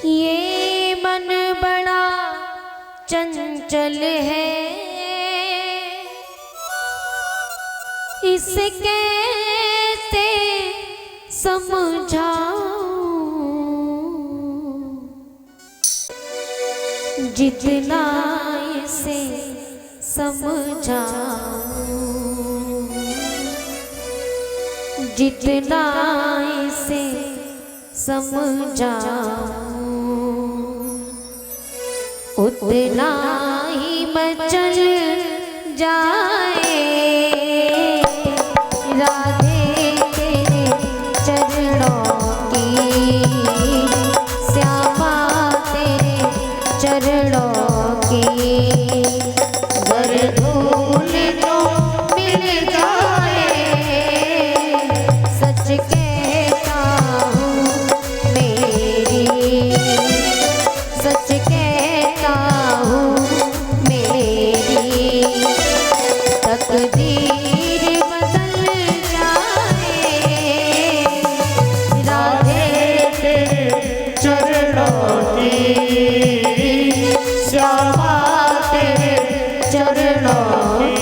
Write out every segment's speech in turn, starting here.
ये मन बड़ा चंचल है, इसे कैसे समझाऊं, जितना इसे समझाऊं, जितना इसे समझाऊं, उतना ही मचल जाए राधे तेरे चरणों की, श्यामा तेरे चरणों की। गर धूल तो मिल जाए, सच कहता हूँ मेरी, सच कहता हूँ मेरी, तकदीर बदल जाए राधे तेरे चरणों की, श्यामा तेरे चरणों की।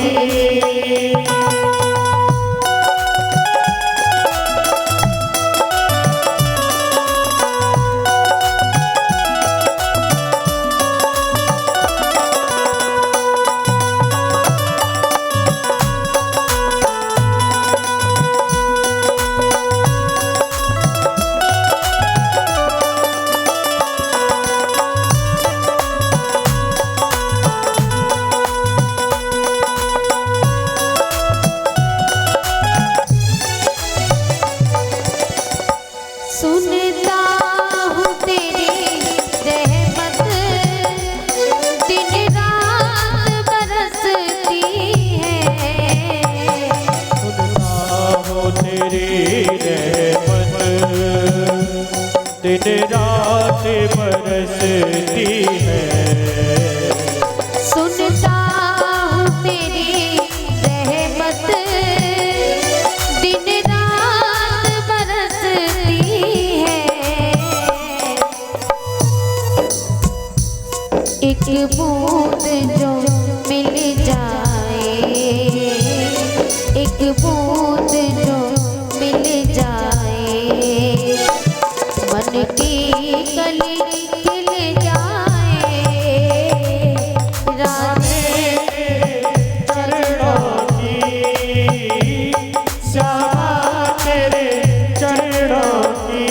सुनता हूँ तेरी रहमत दिन रात बरसती है, सुनता हूँ तेरी रहमत दिन रात बरसती है, सुनता हूँ तेरी रहमत दिन रात बरसती है। एक बूंद जो मिल जाए, एक बूंद जो मिल जाए, मन की कली खिल जाए राधे चरणों की, श्यामा तेरे चरणों की।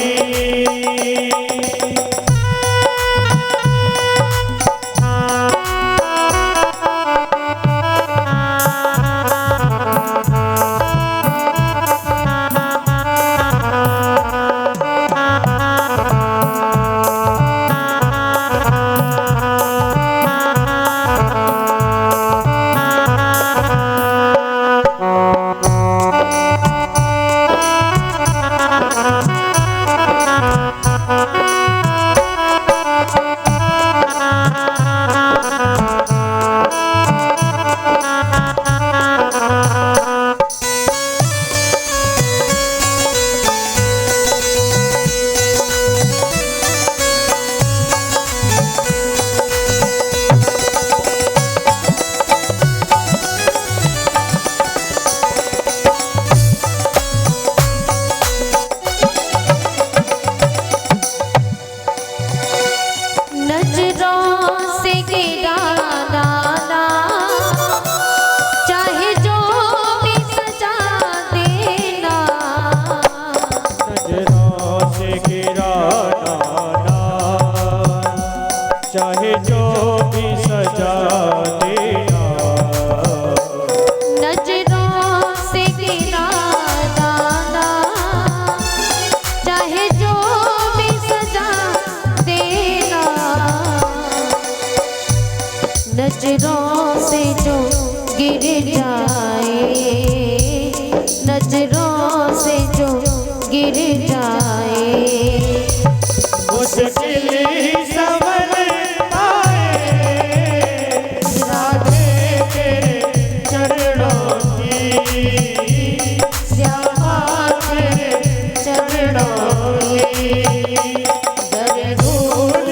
चाहे जो भी सजा देना, नजरों से गिरा दाना, चाहे जो भी सजा देना, नजरों से जो गिर जाए, नजरों से जो गिर जाए, मुश्किल ही संभल पाए राधे तेरे चरणों की, श्यामा तेरे चरणों की। दर दूर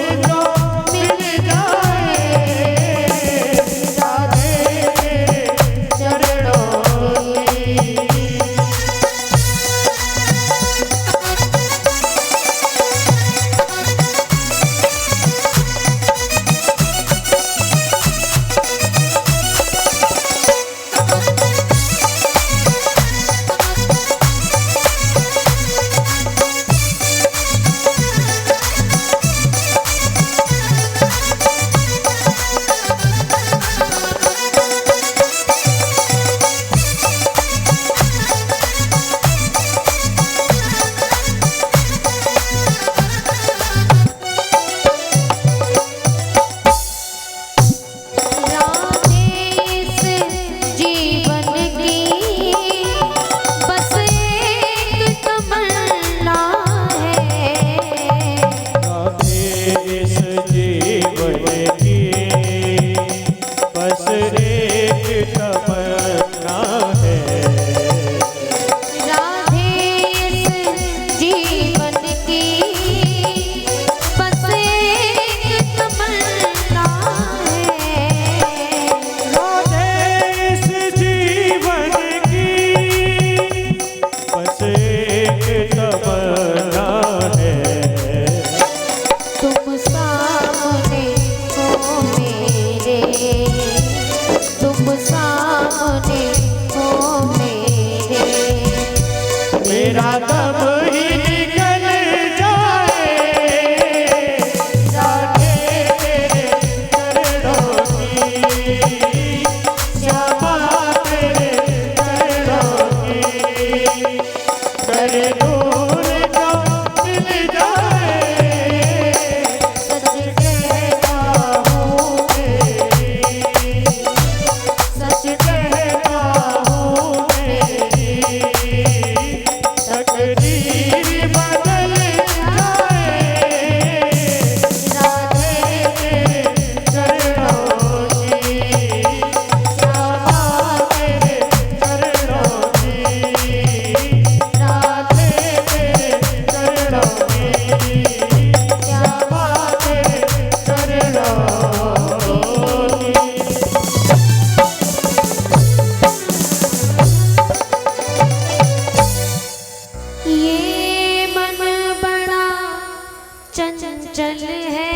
चंचल है,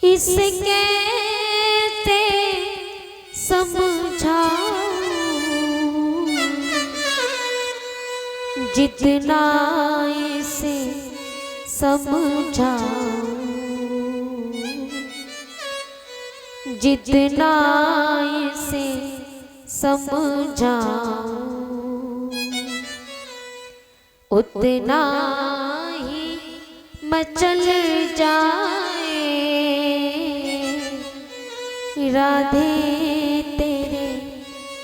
इसे कैसे समझाऊं, जितना इसे समझाऊं, जितना इसे समझाऊं, उतना ही मचल जाए राधे तेरे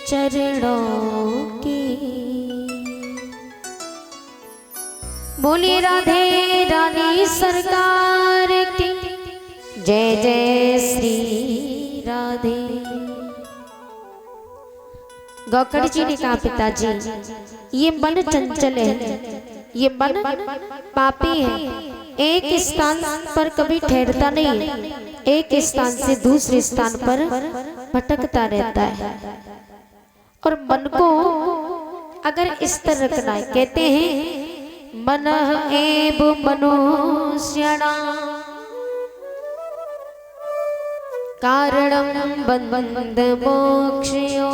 चरणों की। बोलिए राधे रानी सरकार की जय जय श्री राधे। गौकड़ जी ने कहा पिताजी ये मन चंचल है, ये मन पापी है, एक स्थान पर कभी ठहरता नहीं है, एक स्थान से दूसरे स्थान पर भटकता रहता है। और मन को अगर इस तरह रखना है, कहते हैं मनः एव मनुष्याणां कारणं बंध मोक्षयो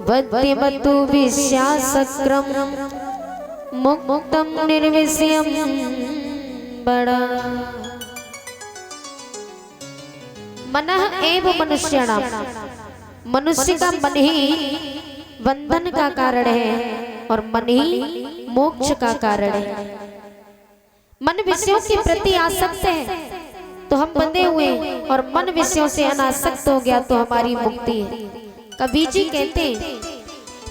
वद्यमतु विश्यासक्रम मुक्तम निर्विषयम बड़ा। मनः एव मनुष्याणां, मनुष्य का मन ही बंधन का कारण है और मन ही मोक्ष का कारण है। मन विषयों के प्रति आसक्त है तो हम बंधे हुए, और मन विषयों से अनासक्त हो गया तो हमारी मुक्ति है। कबीर जी कहते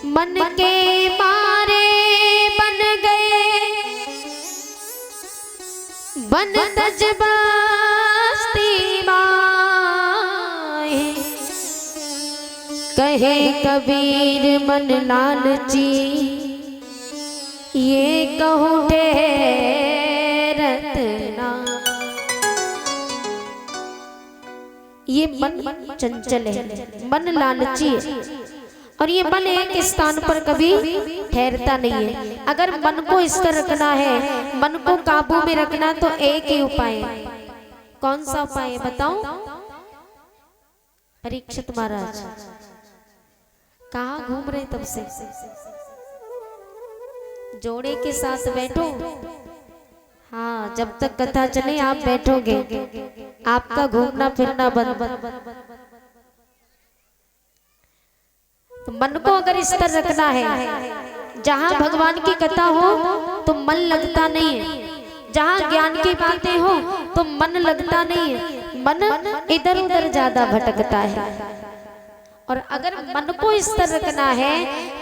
मन के मारे बन गए बन तज बस्ती माए, कहे कबीर मन लालची ये कहूँ रतना। ये मन चंचल है, मन लालची है, और ये मन एक स्थान पर कभी ठहरता नहीं है। अगर मन को स्थिर रखना है, मन को काबू में रखना, तो एक ही उपाय है। कौन सा उपाय है बताओ? परीक्षित महाराज कहाँ घूम रहे तब से? जोड़े के साथ बैठो। हाँ, जब तक कथा चले आप बैठोगे, आपका घूमना फिरना बंद। तो मन को अगर इस तरह रखना है, जहाँ भगवान की कथा हो तो मन लगता नहीं है, जहाँ ज्ञान की बातें हो तो मन लगता नहीं है, मन इधर उधर ज्यादा भटकता है। और अगर मन को इस तरह रखना है,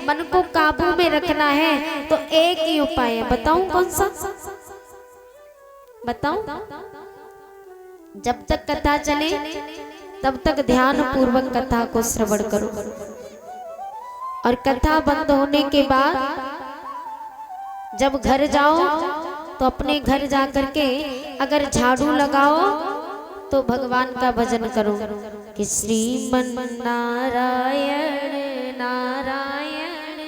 मन को काबू में रखना है, तो एक ही उपाय है। बताऊं कौन सा? बताऊं? जब तक कथा चले तब तक ध्यान पूर्वक कथा को श्रवण करो, और कथा बंद होने के बाद जब घर जाओ तो अपने घर जाकर के अगर झाड़ू लगाओ तो भगवान का भजन करो कि श्रीमन नारायण नारायण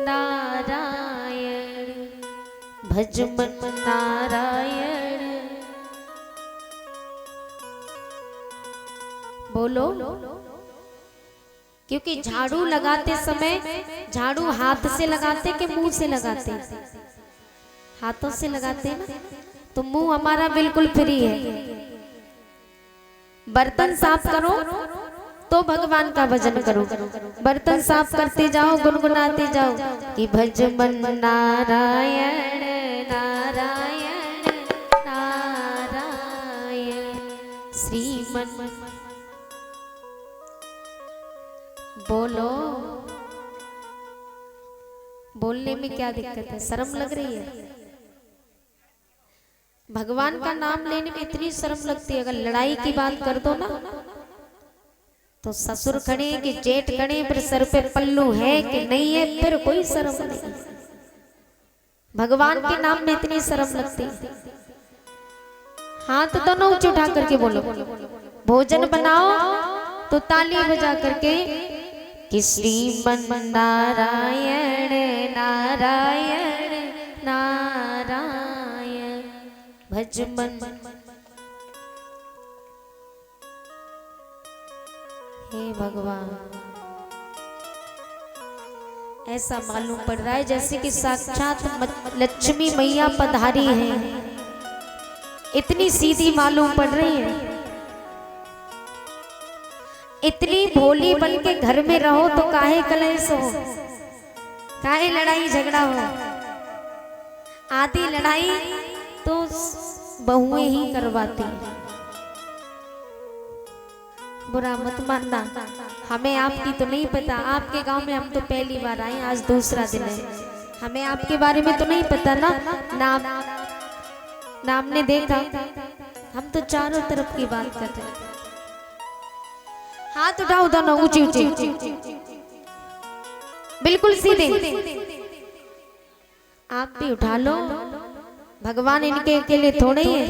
नारायण भजमन नारायण। बोलो, क्योंकि झाड़ू लगाते समय झाड़ू हाथ से लगाते कि मुंह से लगाते? हाथों से लगाते ना, तो मुंह हमारा बिल्कुल फ्री है। बर्तन साफ करो तो भगवान का भजन करो, बर्तन साफ करते जाओ, गुनगुनाते जाओ कि भजमन नारायण नारायण नारायण श्रीमन। बोलो, बोलने में क्या दिक्कत है? शर्म लग रही है? भगवान का नाम लेने में इतनी शर्म लगती है। अगर लड़ाई की बात कर दो ना, तो ससुर खड़े कि जेठ खड़े, फिर सर पे पल्लू है कि नहीं है, फिर कोई शर्म नहीं। भगवान के नाम में इतनी शर्म लगती है। हाथ दोनों ऊंचे उठा करके बोलो। भोजन बनाओ तो ताली बजा करके कि श्रीमन नारायण नारायण नारायण भज मन। हे भगवान, ऐसा मालूम पड़ रहा है जैसे कि साक्षात लक्ष्मी मैया पधारी हैं। इतनी सीधी मालूम पड़ रही है। इतनी भोली बन के घर में रहो तो काहे कलेश हो, काहे लड़ाई झगड़ा हो। आधी लड़ाई तो बहुएं ही करवाती हैं। बुरा मत मानना, हमें आपकी तो नहीं पता। आपके गांव में हम तो पहली बार आए, आज दूसरा दिन है। हमें आपके बारे में तो नहीं पता ना, नाम ने देखा। हम तो चारों तरफ की बात कर रहे हैं। हाथ उठाओ दोनों ऊंची ऊंची, बिल्कुल सीधे। आप भी उठा लो, भगवान इनके अकेले थोड़े हैं।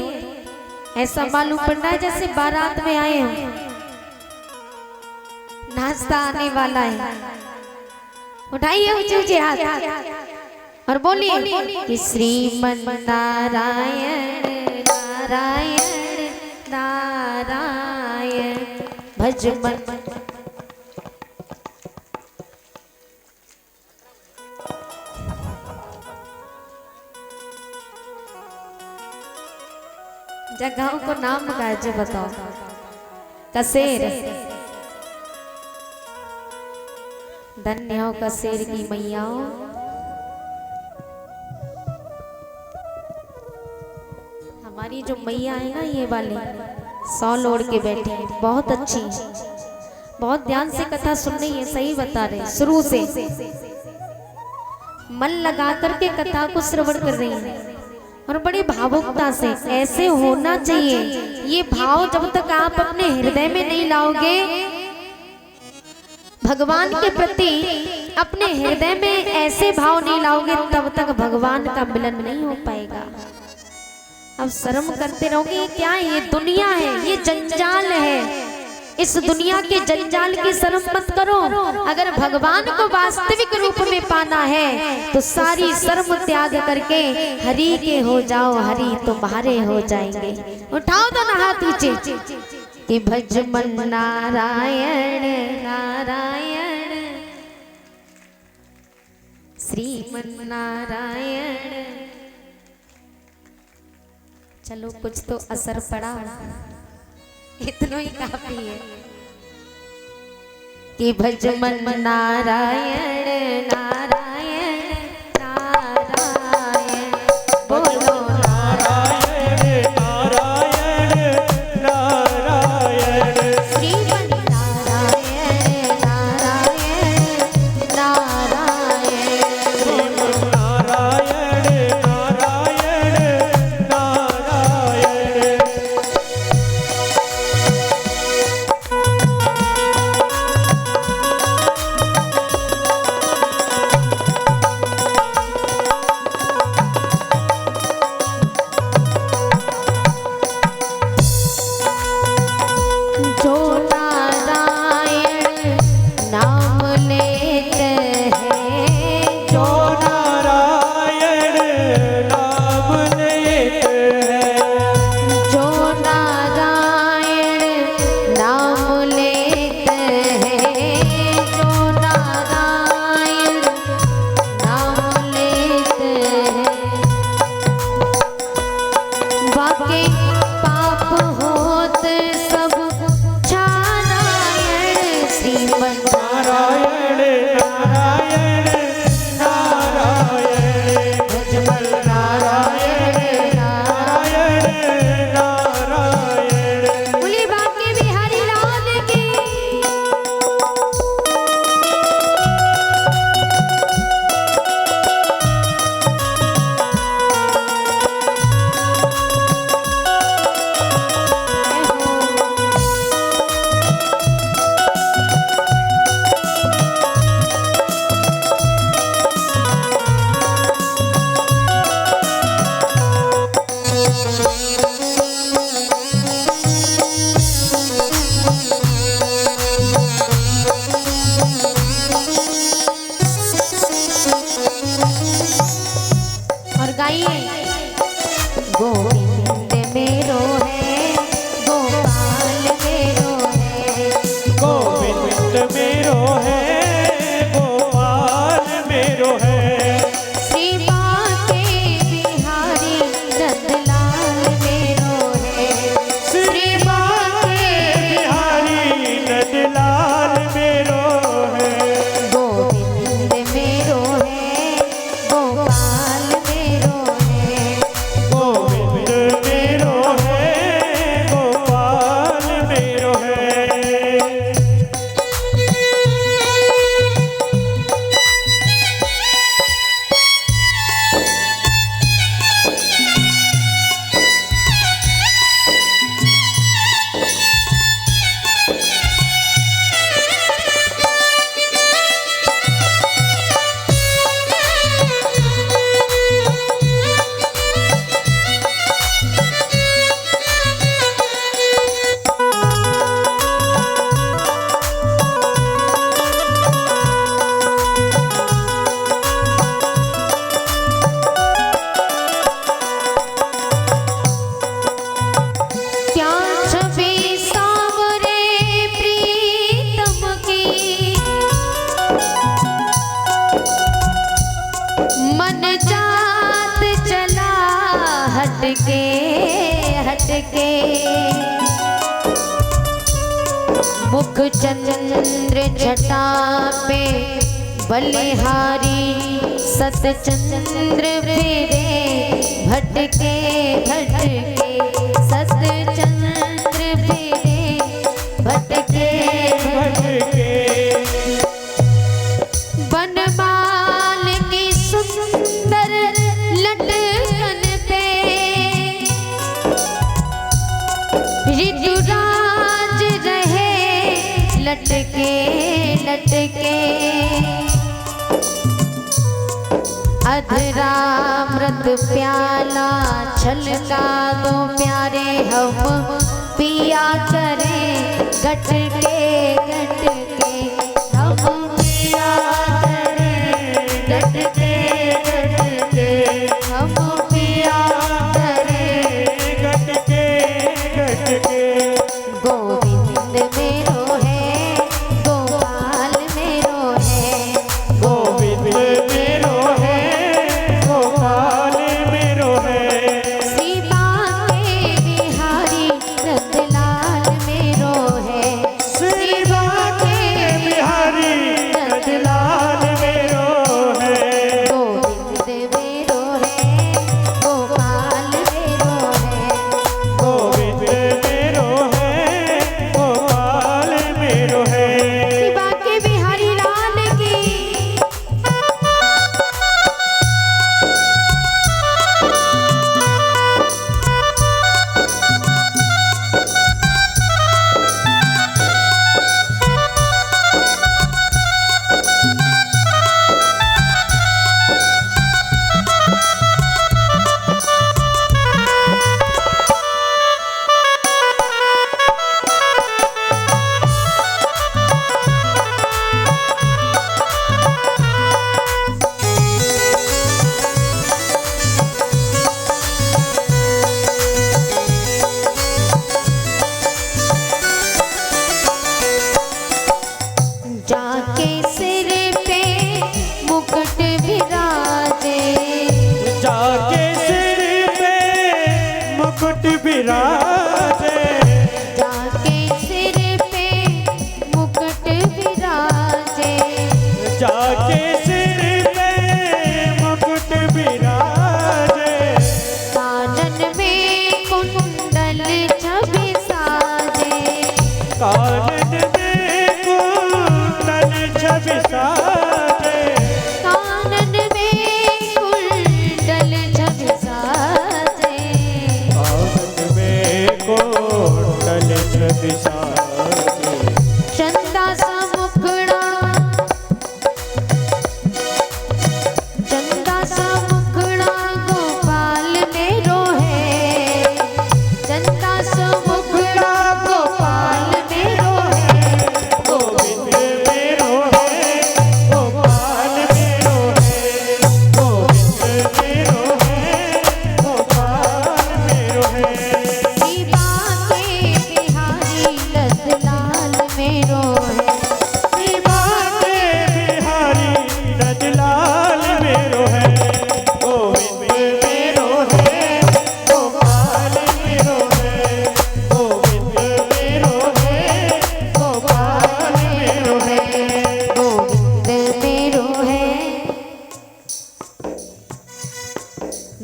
ऐसा मालूम पड़ रहा है जैसे बारात में आए हो, नाश्ता आने वाला है। उठाइए ऊंचे ऊंचे हाथ और बोलिए कि श्रीमन नारायण नारायण नारायण भज मन। जगहों को नाम का जो बताओ। कसेर, धन्य हो कसेर की मैयाओं। हमारी जो मैया है ना, ये वाली 100 लोड़ के बैठी है, बहुत अच्छी, बहुत ध्यान से कथा सुन रही है। सही बता रहे, शुरू से मन लगा करके कथा को श्रवण कर रही है और बड़ी भावुकता से। ऐसे होना चाहिए। ये भाव जब तक आप अपने हृदय में नहीं लाओगे, भगवान के प्रति अपने हृदय में ऐसे भाव नहीं लाओगे, तब तक भगवान का मिलन नहीं हो पाएगा। अब शर्म करते रहोगे, ये क्या है, ये दुनिया है, ये जंजाल है। इस दुनिया के जंजाल की शर्म मत करो। अगर भगवान को वास्तविक रूप में पाना है तो सारी शर्म त्याग करके हरि के हो जाओ, हरि तुम्हारे हो जाएंगे। उठाओ दोनों हाथ ऊंचे कि भज मन नारायण नारायण श्रीमन नारायण। चलो कुछ तो असर पड़ा, इतना ही काफी है कि भज मन नारायण नारायण नारायण। बोलो नारायण नारायण नारायण श्रीमन नारायण नारायण नारायण। श्रीमन नारायण नारायण नारायण। जो नारायण नाम लेते हैं, जो नारायण नाम लेते हैं, जो नारायण नाम लेते हैं, जो नारायण नाम लेते हैं, वाकई पाप होते सब छानायण। श्रीमन नारायण नारायण नारायण भजमल नारायण नारायण नारायण। बोलिए बाकी बिहारी लाल की। गाइए। गोविंद मेरो है, गोपाल मेरो है, गोविंद मेरो है, गोपाल मेरो है। श्री बांके बिहारी नंदलाल मेरो है, श्री बांके बिहारी नंदलाल मेरो है। गोविंद मेरो है, गोपाल मेरो है, गोविंद मेरो है, गोपाल मेरो है। क्या छवि सांवरे प्रीतम की, मन जात चला हटके हटके, मुख चंद्र छटा पे बलिहारी, सतचंद्र फेरे भटके भटके, सतचंद्र फेरे भटके भटके बनमाल की सुंदर लटकन पे, ऋतुराज रहे लटके लटके, अधरामृत प्याला छलका दो प्यारे, हम पिया करें गटके गटके, हम पिया करें गटके गटके, हम पिया करें। गटके गटके। गोविंद मेरो है, गोपाल मेरो है, गोविंद मेरो है, गोपाल मेरो है। श्री बांके बिहारी नंदलाल मेरो है, श्री बांके बिहारी नंदलाल मेरो है।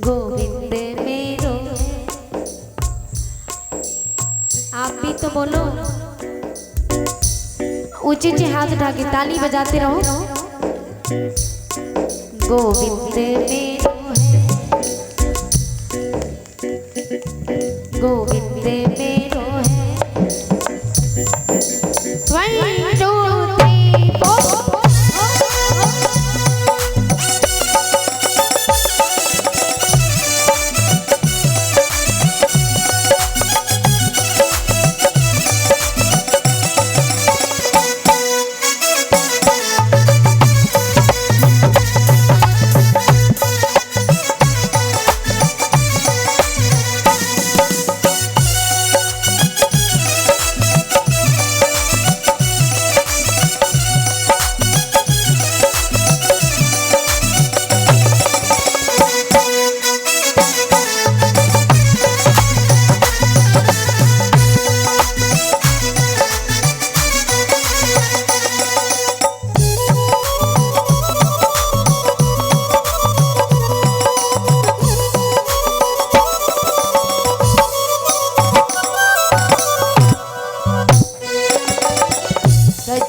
गोविंद मेरो। आप भी तो बोलो, ऊंचे ऊंचे हाथ उठा के ताली बजाते रहो। गोविंद मेरो है, गोविंद मेरो है। 1 2 3 4।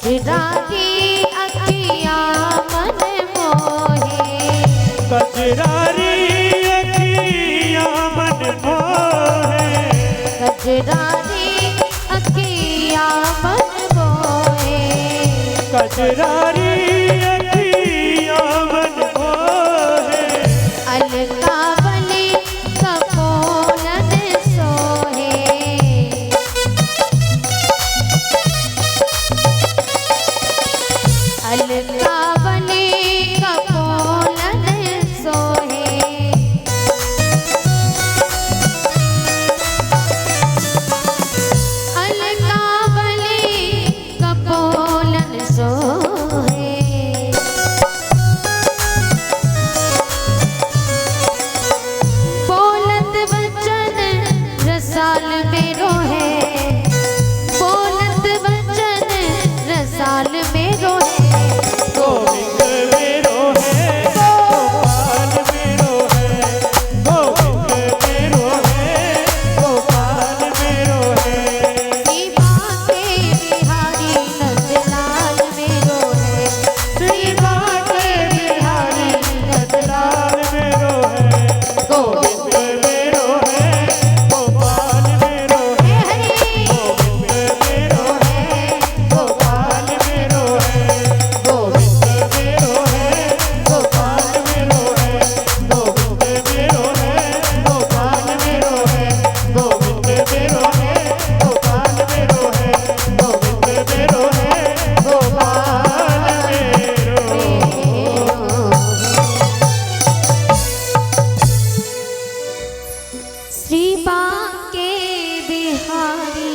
कजरारी अखियाँ मन मोहे, कजरारी अखियाँ मन मोहे, कजरारी अखियाँ मन मोहे। कजरारी अखियाँ मन मोहे, अलकावली कपोलन सोहे, अलकावली कपोलन सोहे। अलकावली कपोलन सोहे। बोलत वचन रसाल मेरो है, बोलत वचन रसाल मेरो है। गोविंद मेरो है, गोपाल मेरो है, गोविंद मेरो है, गोपाल मेरो है। श्री बांके बिहारी नंदलाल मेरो है, श्री बांके बिहारी नंदलाल मेरो है, गोविंद मेरो है, गोपाल मेरो है, गोविंद मेरो है, गोपाल मेरो है, गोविंद मेरो है, गोपाल मेरो है, गोविंद मेरो है, गोपाल मेरो है, गोविंद मेरो है, गोपाल मेरो है, गोविंद मेरो है, गोपाल श्री बांके बिहारी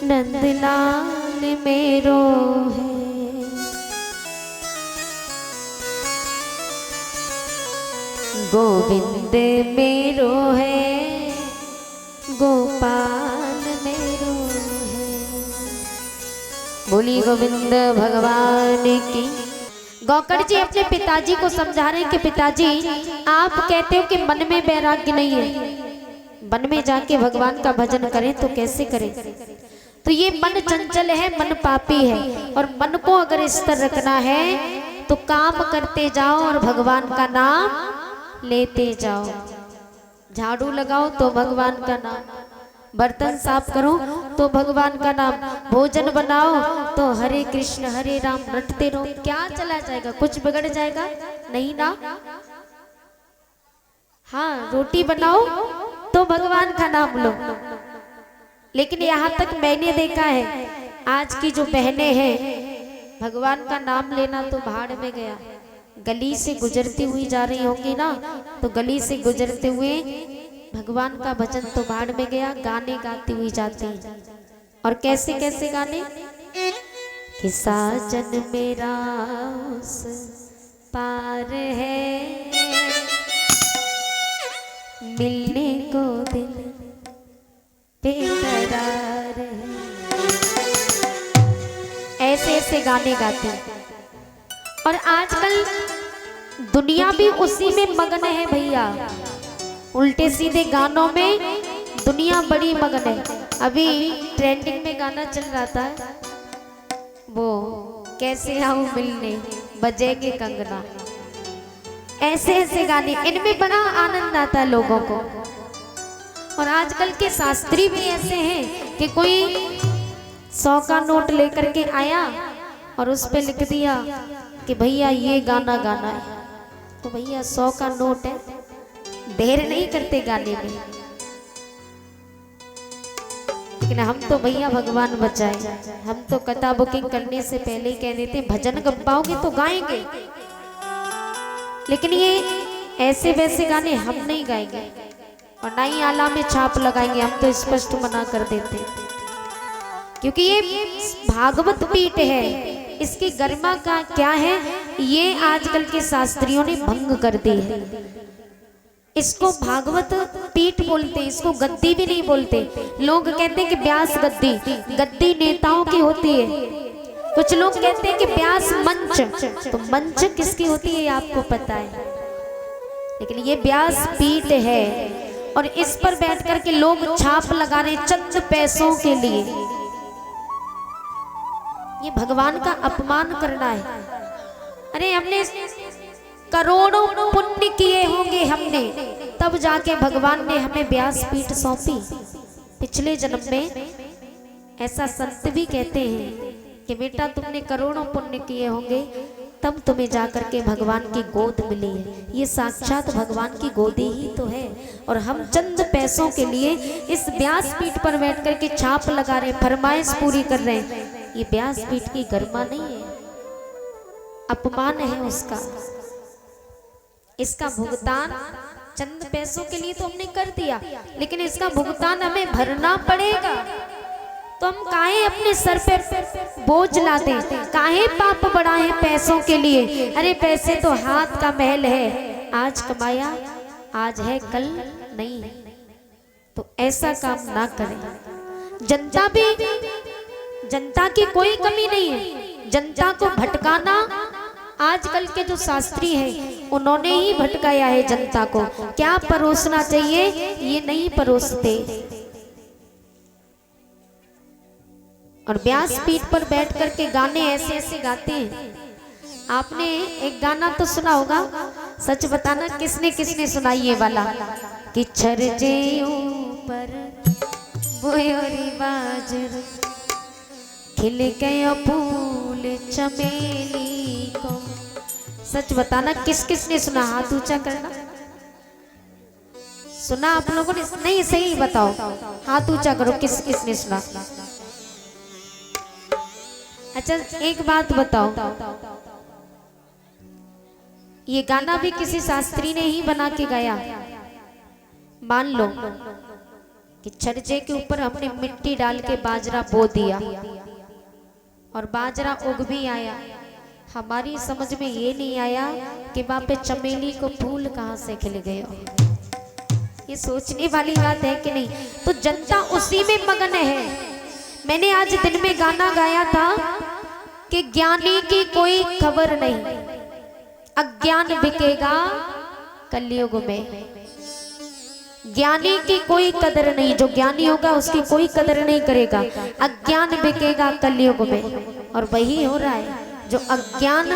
नंदलाल मेरो है। गोविंद मेरो है, गोपाल मेरो है। बोली गोविंद भगवान की। गौकड़ जी अपने पिताजी को समझा रहे हैं कि पिताजी आप कहते हो कि मन में वैराग्य नहीं है, वन में जाके भगवान का भजन करें तो कैसे करें। तो ये मन चंचल है, मन पापी है, और मन को अगर स्थिर रखना है तो काम करते जाओ और भगवान का नाम लेते जाओ। झाड़ू लगाओ तो भगवान का नाम, बर्तन साफ करो तो भगवान का नाम, भोजन बनाओ तो हरे कृष्ण हरे राम रटते रहो। क्या चला जाएगा, कुछ बिगड़ जाएगा नहीं ना। हाँ, रोटी बनाओ तो भगवान का नाम लो। लेकिन यहाँ तक मैंने देखा है, आज की जो बहनें हैं, भगवान का नाम लेना तो भाड़ में गया। गली से गुजरती हुई जा रही होंगी ना, तो गली से गुजरते हुए भगवान का भजन तो भाड़ में गया, गाने गाती हुई जाती हैं। और कैसे कैसे गाने, कि साजन मेरा उस पार है, मिलने को दिल बेकरार है। ऐसे ऐसे गाने गाते हैं। और आजकल दुनिया भी उसी में मगन है भैया। उल्टे सीधे गानों में दुनिया बड़ी मगन है। अभी ट्रेंडिंग में गाना चल रहा था वो, कैसे आऊं मिलने बजेंगे कंगना। ऐसे ऐसे गाने, इनमें बड़ा आनंद आता है लोगों को। और आजकल के शास्त्री भी ऐसे हैं कि कोई 100 का नोट लेकर के आया और उस पे लिख दिया कि भैया ये गाना गाना है। तो भैया 100 का नोट है, देर नहीं करते गाने में। लेकिन हम तो भैया भगवान बचाए, हम तो कथा बुकिंग करने से पहले ही कह देते भजन गवाओगे तो गाएंगे, लेकिन ये ऐसे वैसे गाने हम नहीं गाएंगे और ना ही आला में छाप लगाएंगे। हम तो स्पष्ट मना कर देते हैं, क्योंकि ये भागवत पीठ है, इसकी गरिमा का क्या है ये आजकल के शास्त्रियों ने भंग कर दी है। इसको भागवत पीठ बोलते हैं, इसको गद्दी भी नहीं बोलते। लोग कहते हैं कि व्यास गद्दी, गद्दी नेताओं की होती है। कुछ लोग कहते हैं कि व्यास मंच, तो मंच किसकी होती है आपको पता है, लेकिन ये व्यास पीठ है और इस पर बैठ कर के लोग छाप लगा रहे चंद पैसों के लिए। ये भगवान का अपमान करना है। अरे हमने करोड़ों पुण्य किए होंगे हमने, तब जाके भगवान ने हमें व्यास पीठ सौंपी। पिछले जन्म में ऐसा संत भी कहते हैं कि बेटा तुमने करोड़ों पुण्य किए होंगे, तब तुम्हें जाकर के भगवान की गोद मिली है। ये साक्षात भगवान की गोदी ही तो है। और हम चंद पैसों के लिए इस व्यास पीठ पर बैठ कर के छाप लगा रहे, फरमाइश पूरी कर रहे हैं। ये व्यास पीठ की गरिमा नहीं है, अपमान है उसका। इसका भुगतान चंद पैसों के लिए तो हमने कर दिया, लेकिन इसका भुगतान हमें भरना पड़ेगा। तो हम काहे अपने सर पे बोझ लाते, काहे पाप बढ़ाए पैसों के लिए। अरे पैसे तो हाथ का महल है, आज कमाया आज है कल नहीं। तो ऐसा काम ना करें। जनता भी, जनता की कोई कमी नहीं है, जनता को भटकाना आजकल के जो शास्त्री हैं उन्होंने ही भटकाया है जनता को। क्या परोसना चाहिए ये नहीं परोसते। और व्यास पीठ पर बैठ कर के गाने ऐसे ऐसे गाते हैं। आपने एक गाना तो सुना होगा, सच बताना किसने किसने सुना ये वाला, कि छरजे ऊपर बोयोरी बाजर खिल गया फूल चमेली को। सच बताना किस किसने सुना, हाथ ऊंचा करना। सुना आप लोगों ने? नहीं, सही बताओ, हाथ ऊंचा करो किस किसने सुना। अच्छा एक बात बताओ, ये गाना भी किसी शास्त्री ने ही बना के गाया। मान लो कि छरजे के ऊपर हमने मिट्टी डाल के बाजरा बो दिया और बाजरा उग भी आया। हमारी समझ में ये नहीं आया कि वहां पे चमेली को फूल कहां से खिल गए। ये सोचने वाली बात है कि नहीं? तो जनता उसी में मगन है। मैंने आज दिन में गाना गाया था कि ज्ञानी की कोई खबर नहीं, अज्ञान बिकेगा कलयुग में। ज्ञानी की कोई कदर नहीं, जो ज्ञानी होगा उसकी कोई कदर नहीं करेगा। अज्ञान बिकेगा कलयुग में, और वही हो रहा है। जो अज्ञान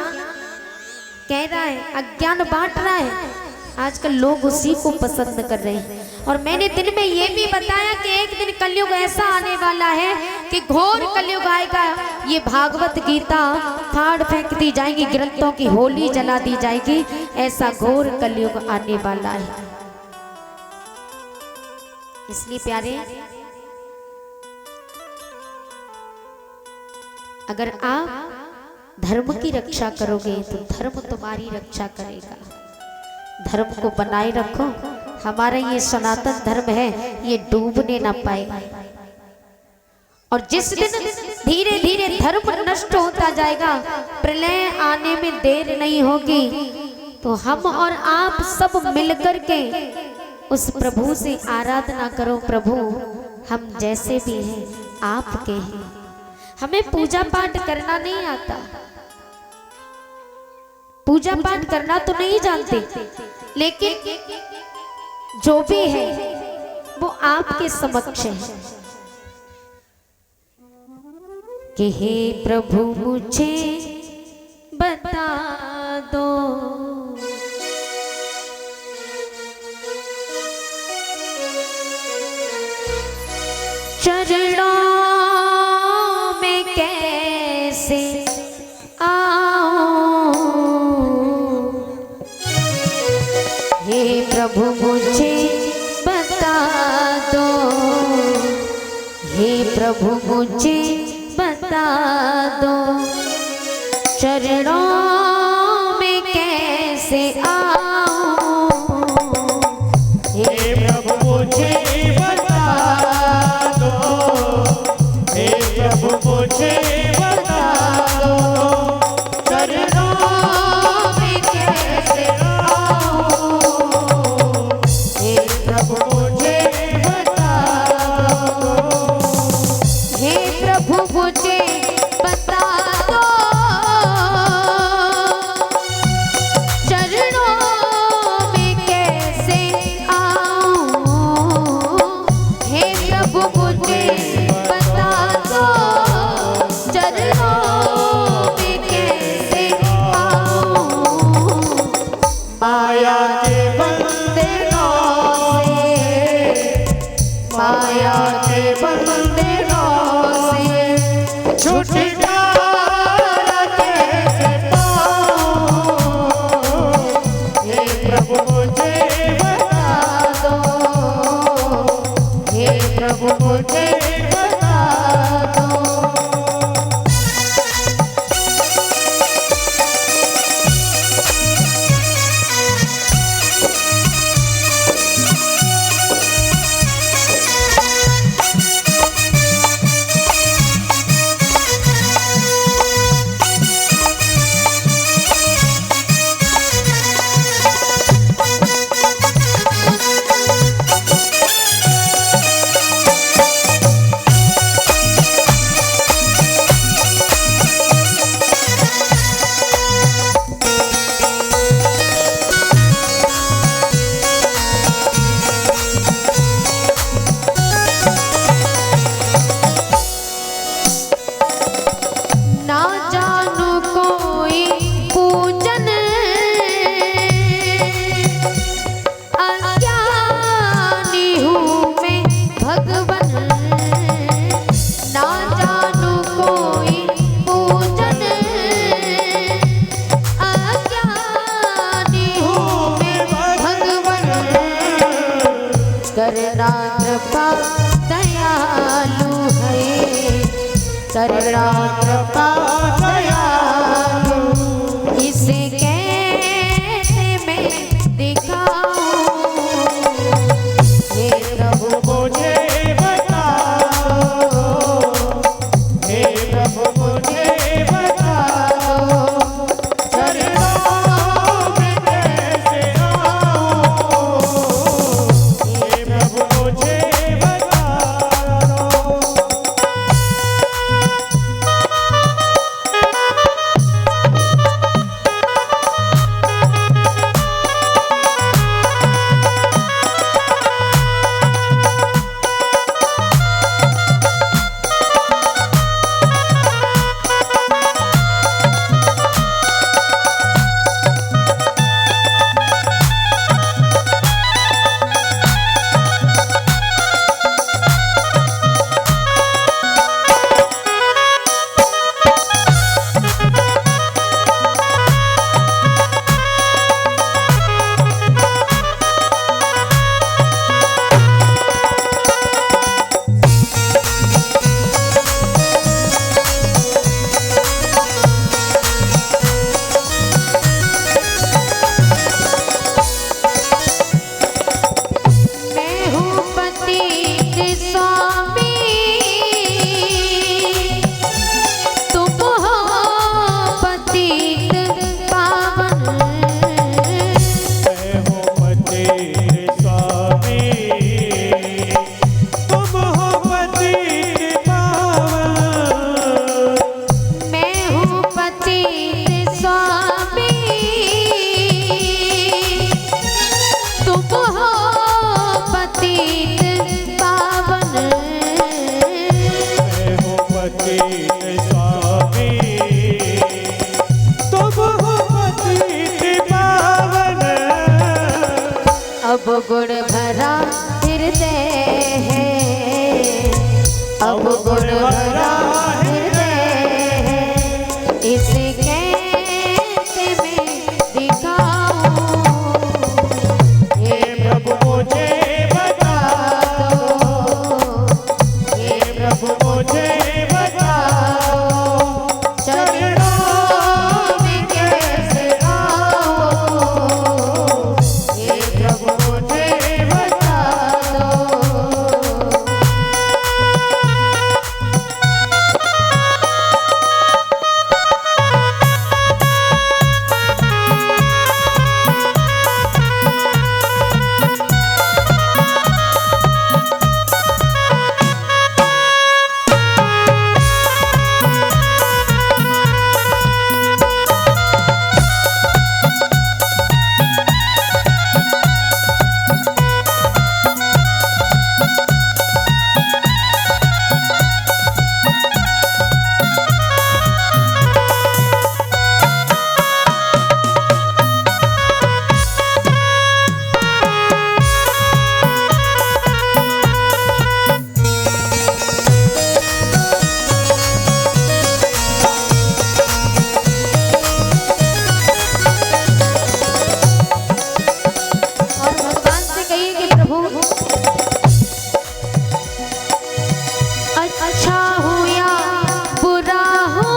कह रहा है, अज्ञान बांट रहा है, आजकल लोग उसी को पसंद कर रहे हैं। और मैंने दिन में ये भी बताया कि एक दिन कलयुग ऐसा आने वाला है कि घोर कलयुग आएगा। ये भागवत गीता फाड़ फेंक दी जाएगी, ग्रंथों की होली जला दी जाएगी। ऐसा घोर कलयुग आने वाला है। इसलिए प्यारे, अगर आप धर्म की रक्षा करोगे तो धर्म तुम्हारी रक्षा करेगा। धर्म को बनाए रखो। हमारा ये सनातन धर्म है, ये डूबने ना पाएगा। और जिस दिन धीरे धीरे धर्म नष्ट होता जाएगा, प्रलय आने में देर नहीं होगी, तो हम और आप सब मिलकर के उस प्रभु से आराधना करो। प्रभु हम जैसे भी हैं आपके हैं। हमें पूजा पाठ करना नहीं आता, पूजा पाठ करना तो नहीं जानते, लेकिन जो भी है वो आपके समक्ष है कि हे प्रभु मुझे बता दो, चरणों में कैसे आऊं, हे प्रभु मुझे बता दो, हे प्रभु मुझे बता दो, चरणों में कैसे आऊं, हे प्रभु मुझे बता दो, हे प्रभु मुझे बता दो, चरणों में कैसे आऊं, हे प्रभु मुझे बता दो, हे प्रभु मुझे बता दो, चरणों में कैसे आऊं, हे प्रभु मुझे बता दो, चरणों में कैसे आऊं, माया के बंधनों से, माया के बंधनों से छुटकारा कैसे पाऊं, हे प्रभु मुझे बता दो, हे प्रभु मुझे बता दो। ना जानू कोई पूजन, अज्ञानी हूँ मैं भगवन, ना जानू कोई पूजन, अज्ञानी हूँ मैं भगवन, करना कृपा दयालु है, करना कृपा दयालु, इसे कैसे मैं दिखाऊं, हे प्रभु मुझे बता दो, हे प्रभु मुझे बता दो, चरणों में कैसे आऊं, हे प्रभु मुझे बता दो। अब गुण भरा हृदय है, अब गुण भरा हृदय है, इसे कैसे मैं दिखाऊं, हे प्रभु मुझे बता दो, हे प्रभु मुझे बता दो, चरणों में कैसे आऊं, हे प्रभु मुझे बता दो। अच्छा हो या बुरा हो,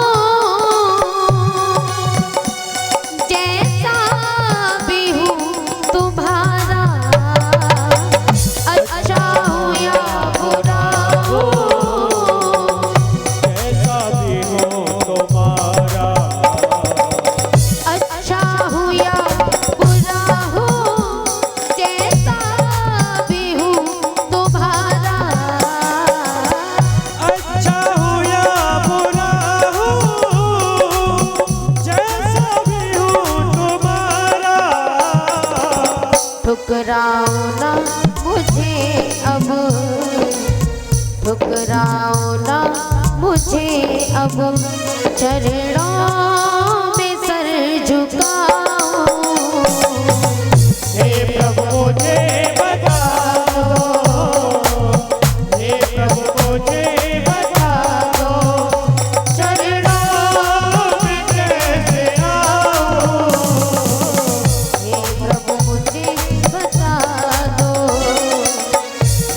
जैसा भी हूँ तुम्हारा, अच्छा हो या बुरा हो, जैसा भी हो तुम्हारा, अच्छा हो या बुरा हो, जैसा भी हूँ तुम्हारा, अच्छा हो या बुरा हो, जैसा भी हो तुम्हारा, ठुकराओ ना मुझे अब, ठुकराओ ना मुझे अब, चरणों में सर झुकाओ, हे प्रभु मुझे बता दो, हे प्रभु मुझे बता दो, चरणों में कैसे आऊं, हे प्रभु मुझे बता दो,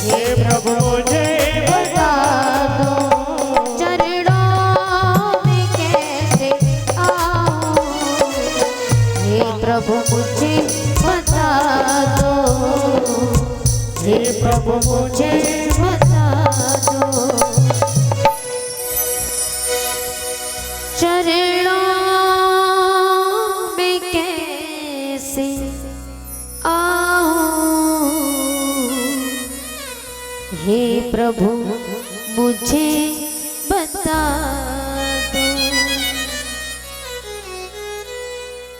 हे प्रभु मुझे बता दो, चरणों में कैसे आऊं, हे प्रभु मुझे बता दो, हे प्रभु मुझे बता दो, चरणों में कैसे आऊं, हे प्रभु मुझे बता दो।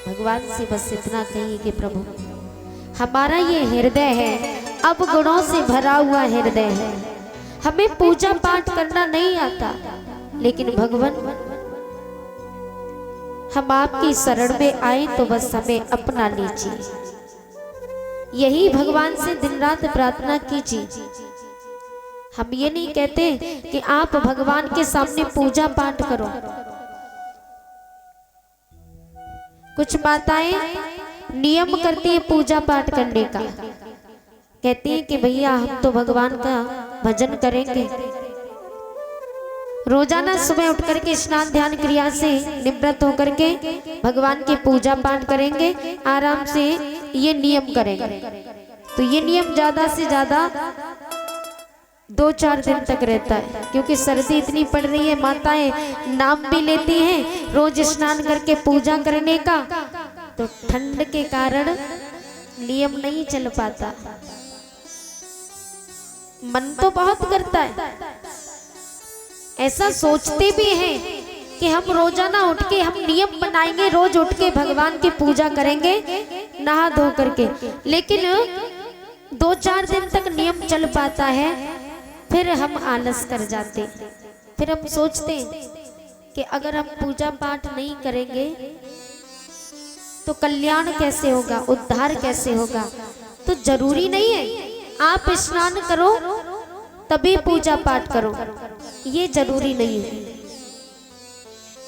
भगवान से बस इतना कहिए कि प्रभु हमारा ये हृदय है, अब गुणों से भरा हुआ हृदय है, हमें पूजा पाठ करना नहीं आता, लेकिन भगवान हम आपकी शरण में आए तो बस हमें अपना लीजिए। यही भगवान से दिन रात प्रार्थना कीजिए। हम ये नहीं कहते कि आप भगवान के सामने पूजा पाठ करो। कुछ माताएं नियम करती है पूजा पाठ करने का, कहती है कि भैया हम तो भगवान का भजन करेंगे, रोजाना सुबह उठ करके स्नान ध्यान क्रिया से निवृत्त होकर के भगवान की पूजा पाठ करेंगे, आराम से ये नियम करेंगे। तो ये नियम ज्यादा से ज्यादा 2-4 दिन तक रहता है, क्योंकि सर्दी इतनी पड़ रही है, माताएं नाम भी लेती हैं रोज स्नान करके पूजा करने का, तो ठंड के कारण नियम नहीं चल पाता। मन तो बहुत करता है, ऐसा सोचते भी हैं कि हम रोजाना उठ के हम नियम बनाएंगे, रोज उठ के भगवान की पूजा करेंगे नहा धो करके, लेकिन 2-4 दिन तक नियम चल पाता है, फिर हम आलस कर जाते। फिर हम सोचते कि अगर हम पूजा पाठ नहीं करेंगे तो कल्याण कैसे होगा, उद्धार कैसे होगा। तो तो जरूरी नहीं है आप स्नान करो तभी पूजा पाठ करो, ये जरूरी नहीं है।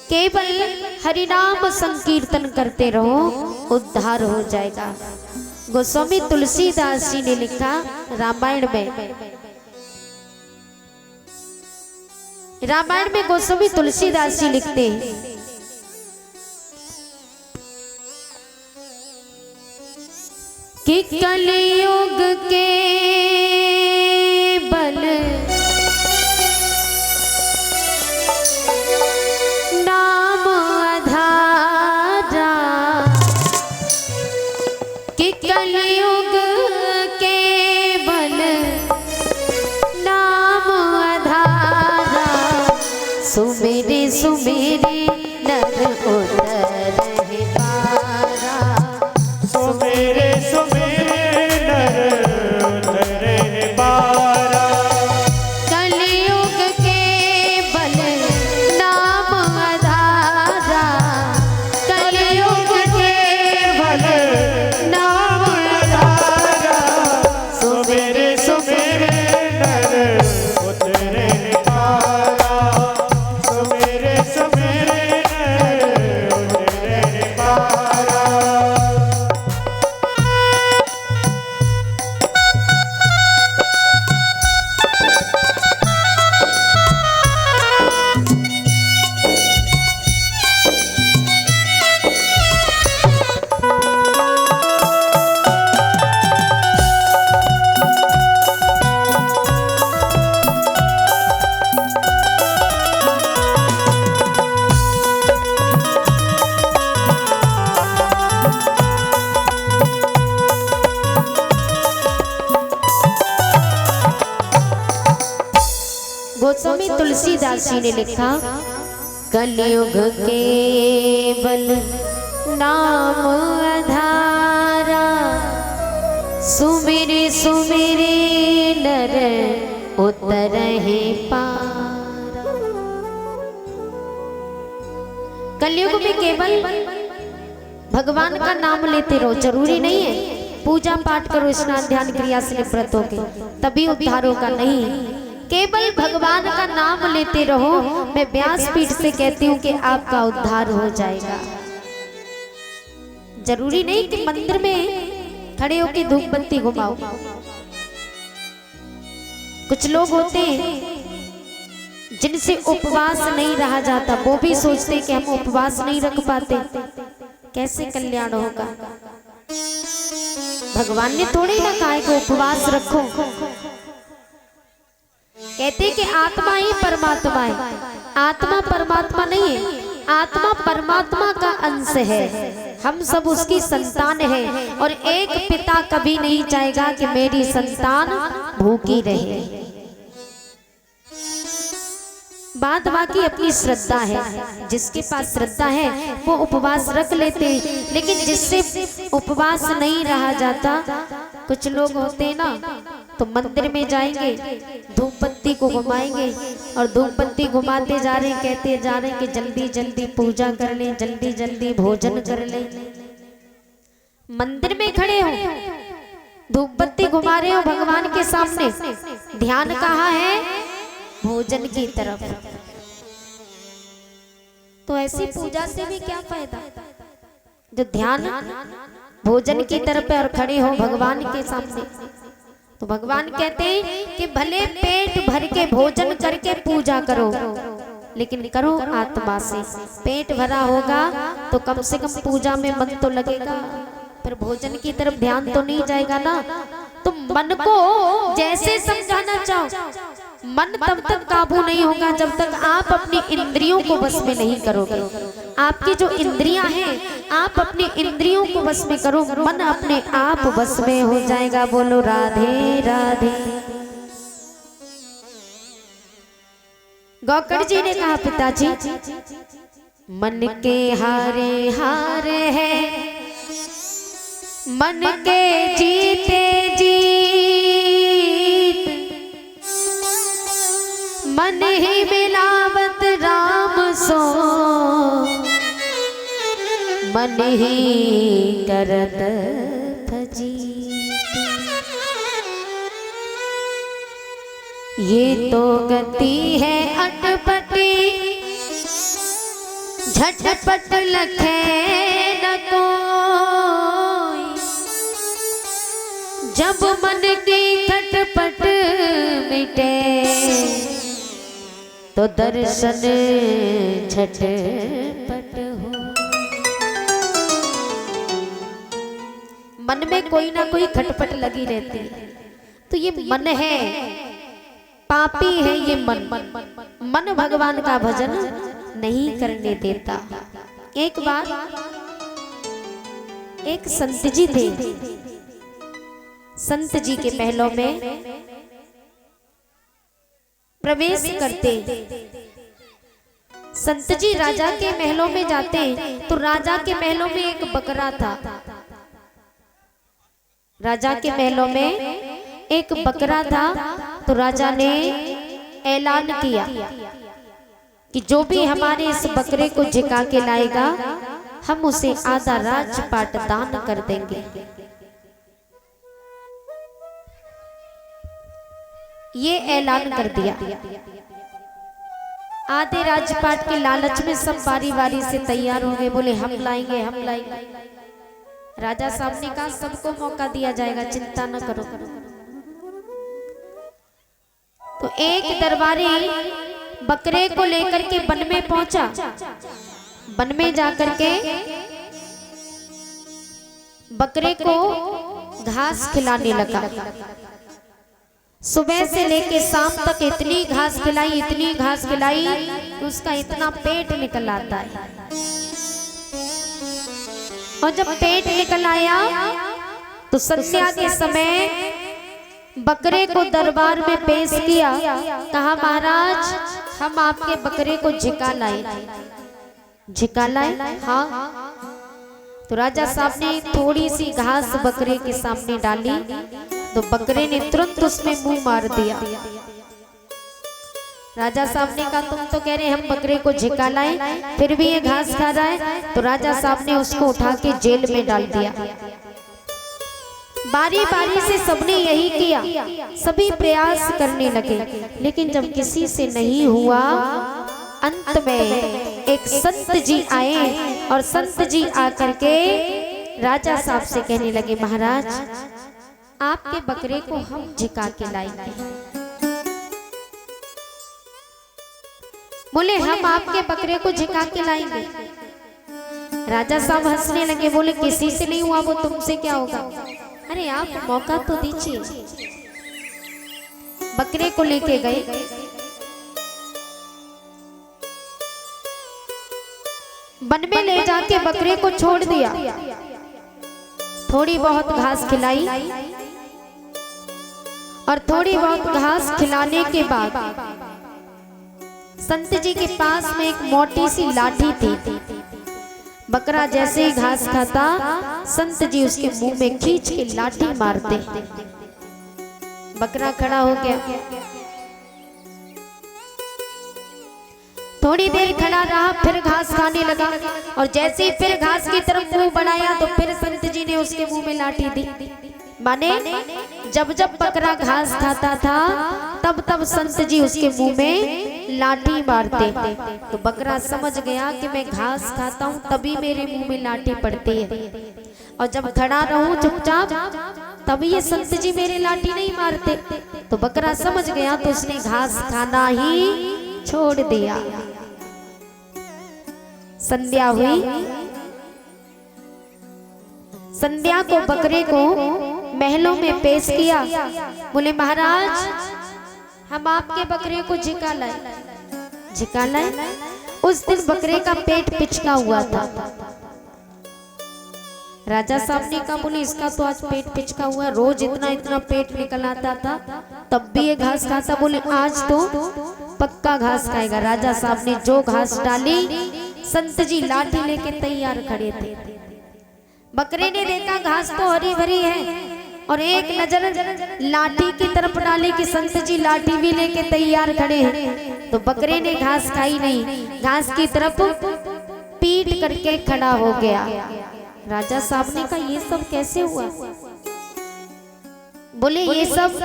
केवल हरिनाम संकीर्तन करते रहो, उद्धार हो जाएगा। गोस्वामी तुलसीदास जी ने लिखा रामायण में गोस्वामी तुलसीदास जी लिखते हैं कि कलियुग के बल नाम आधारा, कि कलियुग के बल नाम आधारा, सुमेरे सुमेरे नर उतर पारा, सुमेरे सुमेरे नर उतरे पारा, कलियुग के बल नाम आधारा, कलियुग के बल नाम आधारा, सुमेरे सुमेरे नर उतरे पारा, सुमेरे सुमेरे नर उतरे पारा। गोस्वामी तुलसीदास जी ने लिखा कलियुग केवल नाम आधारा, सुमेरे सुमेरे नर उतरहि पारा। कलयुग में केवल भगवान का नाम लेते रहो, जरूरी नहीं है पूजा पाठ करो, स्नान ध्यान क्रिया से निवृत्त होके तभी उद्धार होगा, नहीं। केवल भगवान का नाम लेते रहो। मैं व्यासपीठ से कहती हूँ कि आपका उद्धार हो जाएगा। जरूरी नहीं कि मंदिर में खड़े होकर धूप बत्ती घुमाओ। कुछ लोग होते हैं जिनसे उपवास नहीं रहा जाता, वो भी सोचते कि हम उपवास नहीं रख पाते, कैसे कल्याण होगा। भगवान ने थोड़ी ना कहा कि उपवास रखो। कहते कि आत्मा ही परमात्मा है। आत्मा परमात्मा नहीं है, आत्मा परमात्मा का अंश है। हम सब उसकी संतान है और एक पिता कभी नहीं चाहेगा कि मेरी संतान भूखी रहे। बात बाकी अपनी श्रद्धा है। जिसके पास श्रद्धा है वो उपवास रख लेते, लेकिन जिससे उपवास नहीं रहा जाता, कुछ लोग होते हैं ना, तो मंदिर में जाएंगे, धूप बत्ती को घुमाएंगे और धूप बत्ती घुमाते जा रहे, कहते जा रहे कि जल्दी जल्दी पूजा कर ले, जल्दी जल्दी भोजन कर ले। मंदिर में खड़े हो, धूप बत्ती घुमा रहे हो भगवान के सामने, ध्यान कहाँ है? भोजन की तरफ। तो ऐसी पूजा से भी क्या फायदा, जो ध्यान भोजन की तरफ है और खड़े हो भगवान के सामने। तो भगवान कहते हैं कि भले पेट भर के भोजन करके पूजा करो, लेकिन करो आत्मा से। पेट भरा होगा तो कम से कम पूजा में मन तो लगेगा, पर भोजन की तरफ ध्यान तो नहीं जाएगा ना। तो मन को जैसे समझाना चाहो, मन तब तक काबू नहीं होगा जब तक आप अपनी इंद्रियों को बस में नहीं करोगे। आपकी जो इंद्रियां हैं, आप अपनी इंद्रियों को बस में करो, मन अपने आप बस में हो जाएगा। बोलो राधे राधे। गौकड़ जी ने कहा, पिताजी मन के हारे हार है, मन के जीते जीत, मन ही मिलावत राम सो, मन ही करत फजीत। ये तो गति है अटपटी, झटपट लखे न कोई। जब मन की खटपट मिटे तो दर्शन झटपट हो। मन में कोई ना कोई खटपट लगी रहती है, तो ये मन है, पापी है ये मन। मन भगवान का भजन नहीं करने देता। एक बार एक संत जी थे, संत जी के महलों में प्रवेश करते। संत जी राजा के महलों में जाते तो राजा के महलों में एक बकरा था। राजा के महलों में एक बकरा था, तो राजा ने ऐलान किया कि जो भी हमारे इस बकरे को झिका के लाएगा, हम उसे आधा राजपाट दान कर देंगे। ये ऐलान कर दिया। आधे राजपाट के लालच में सब बारी बारी से तैयार हो गए, बोले हम लाएंगे हम लाएंगे। राजा साहब ने कहा सबको मौका दिया जाएगा, चिंता न करो। तो एक दरबारी बकरे को लेकर के वन में पहुंचा। वन में जाकर के बकरे को घास खिलाने लगा। सुबह से लेके शाम तक इतनी घास खिलाई, इतनी घास खिलाई कि उसका इतना पेट निकल आता है। और जब पेट निकल आया तो संध्या के समय बकरे को दरबार में पेश किया। कहा महाराज हम आपके बकरे को झिका लाए। झिका लाए? हाँ। तो राजा साहब ने थोड़ी सी घास बकरे के सामने डाली, तो बकरे ने तुरंत उसमें मुंह मार दिया। राजा साहब ने कहा तुम तो कह रहे हम बकरे को झिका लाए, फिर भी ये घास खा रहा है। तो राजा साहब ने उसको उठा के जेल में डाल दिया। बारी बारी से सबने यही किया, सभी प्रयास करने लगे, लेकिन जब किसी से नहीं हुआ, अंत में एक संत जी आए और संत जी आकर के राजा साहब से कहने लगे महाराज आपके बकरे को हम झिका के लाएंगे। बोले हम आपके बकरे को झिका के लाएंगे। राजा साहब हंसने लगे, बोले किसी से नहीं हुआ, वो तुमसे क्या होगा। अरे आप मौका तो दीजिए। बकरे को लेके गए। वन में ले जाके बकरे को छोड़ दिया। थोड़ी बहुत घास खिलाई और थोड़ी बहुत घास खिलाने के बाद संत जी के पास में एक मोटी सी लाठी थी। बकरा जैसे ही घास खाता, संत जी उसके मुंह में खींच के लाठी मारते। बकरा खड़ा हो गया। थोड़ी देर खड़ा रहा, फिर घास खाने लगा और जैसे ही फिर घास की तरफ मुंह बढ़ाया तो फिर संत जी ने उसके मुंह में लाठी दी। माने जब जब बकरा घास खाता था तब तब संत जी उसके मुंह में लाठी मारते। तो बकरा समझ गया कि मैं घास खाता हूँ तभी मेरे मुंह में लाठी पड़ती है, और जब खड़ा रहूं चुपचाप तभी ये संत जी मेरे लाठी नहीं मारते। तो बकरा समझ गया, तो उसने घास खाना ही छोड़ दिया। संध्या हुई। संध्या को बकरे को महलों में पेश किया। बोले महाराज हम आपके बकरे को झिका लाए। झिका लाए? उस दिन बकरे का पेट पिचका हुआ था। राजा साहब ने कहा बोले इसका तो आज पेट पिचका हुआ, रोज इतना इतना पेट निकल आता था तब भी ये घास खाता। बोले आज तो पक्का घास खाएगा। राजा साहब ने जो घास डाली, संत जी लाठी लेके तैयार खड़े थे। बकरे ने देखा घास तो हरी भरी है और एक नजर लाठी की तरफ डाली कि संत जी लाठी भी लेके तैयार खड़े हैं। तो बकरे ने घास खाई नहीं, घास की तरफ पीठ करके खड़ा हो गया। राजा साहब ने कहा ये सब कैसे हुआ। बोले ये सब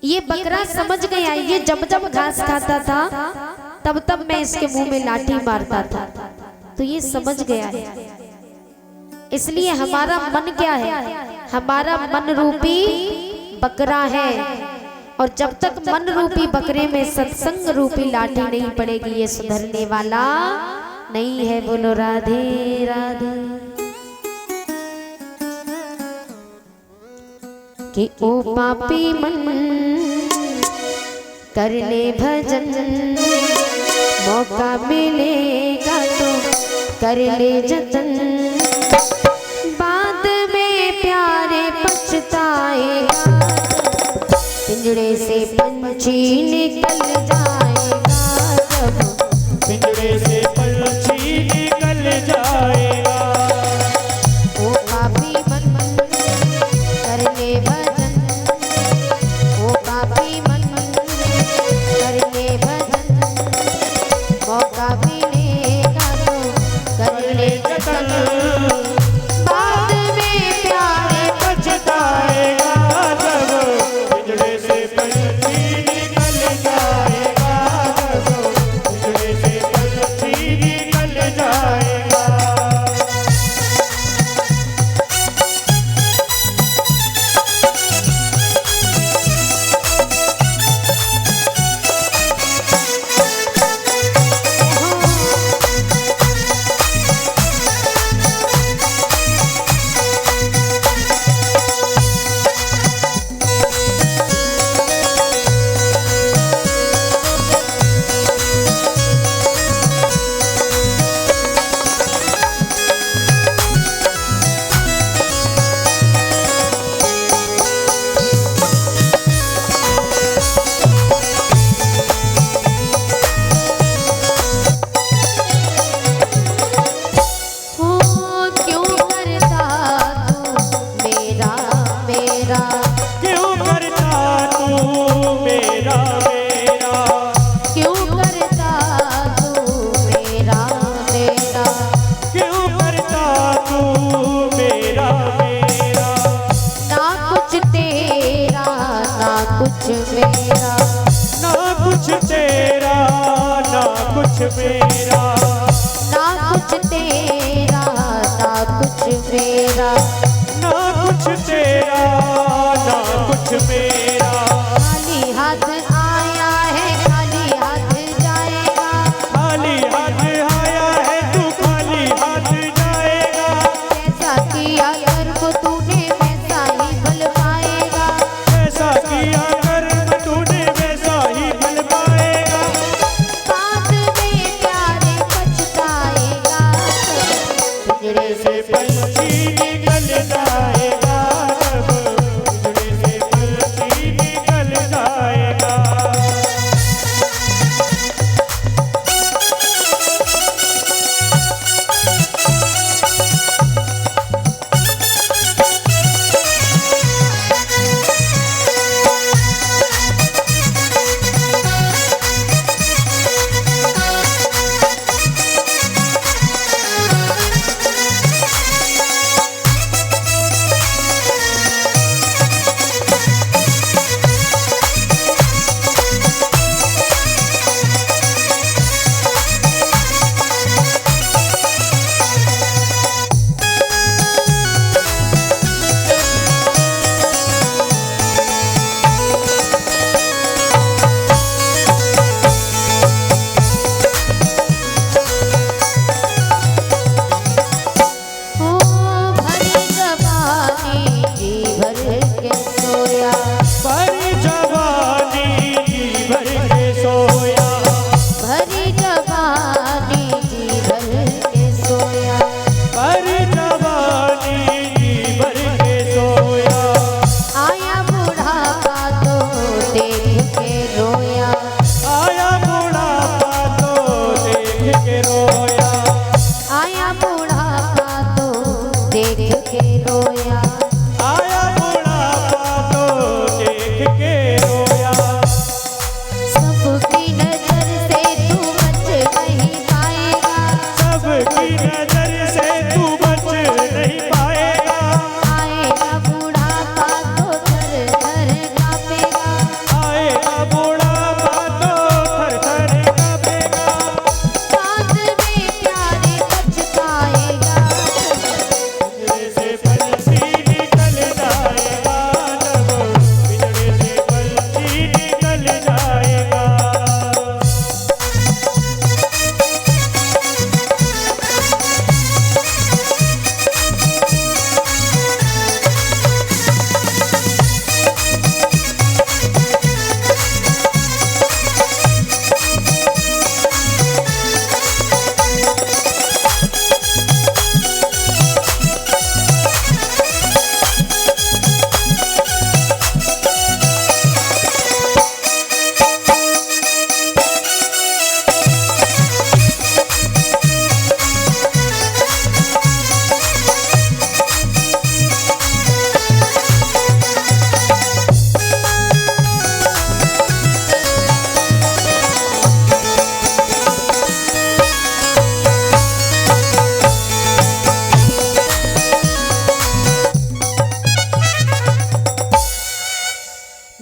ये बकरा समझ गया, ये जब जब घास खाता था तब तब मैं इसके मुंह में लाठी मारता था, तो ये समझ गया है। इसलिए हमारा मन क्या है, हमारा मन रूपी बकरा है, और जब तक मन रूपी बकरे में सत्संग रूपी लाठी नहीं पड़ेगी ये सुधरने वाला नहीं है। बोलो राधे राधे। कि ओ पापी मन कर ले भजन, मौका मिलेगा तो कर ले जतन, बाद में प्यारे पछताएगा, पिंजड़े से पंछी निकल जाएगा जब, पिंजड़े से पंछी निकल जाएगा। ओ पापी मन कर ले भजन, ओ पापी मन कर ले भजन, मौका मिलेगा तो कर ले जतन, बाद में प्यारे पछताएगा जब, पिंजड़े से पंछी निकल जाएगा जब, पिंजड़े से पंछी निकल जाएगा। मेरा ना कुछ तेरा ना कुछ मेरा, ना कुछ तेरा ना कुछ मेरा, खाली हाथ आया है खाली हाथ जाएगा, खाली हाथ आया है तू खाली हाथ जाएगा, जैसा किया कर्म तूने वैसा ही फल पाएगा, ऐसा किया कर्म तूने वैसा ही फल पाएगा, बाद में प्यारे पछताएगा, पिंजड़े से पंछी निकल जाएगा जब, पिंजड़े से पंछी निकल जाएगा।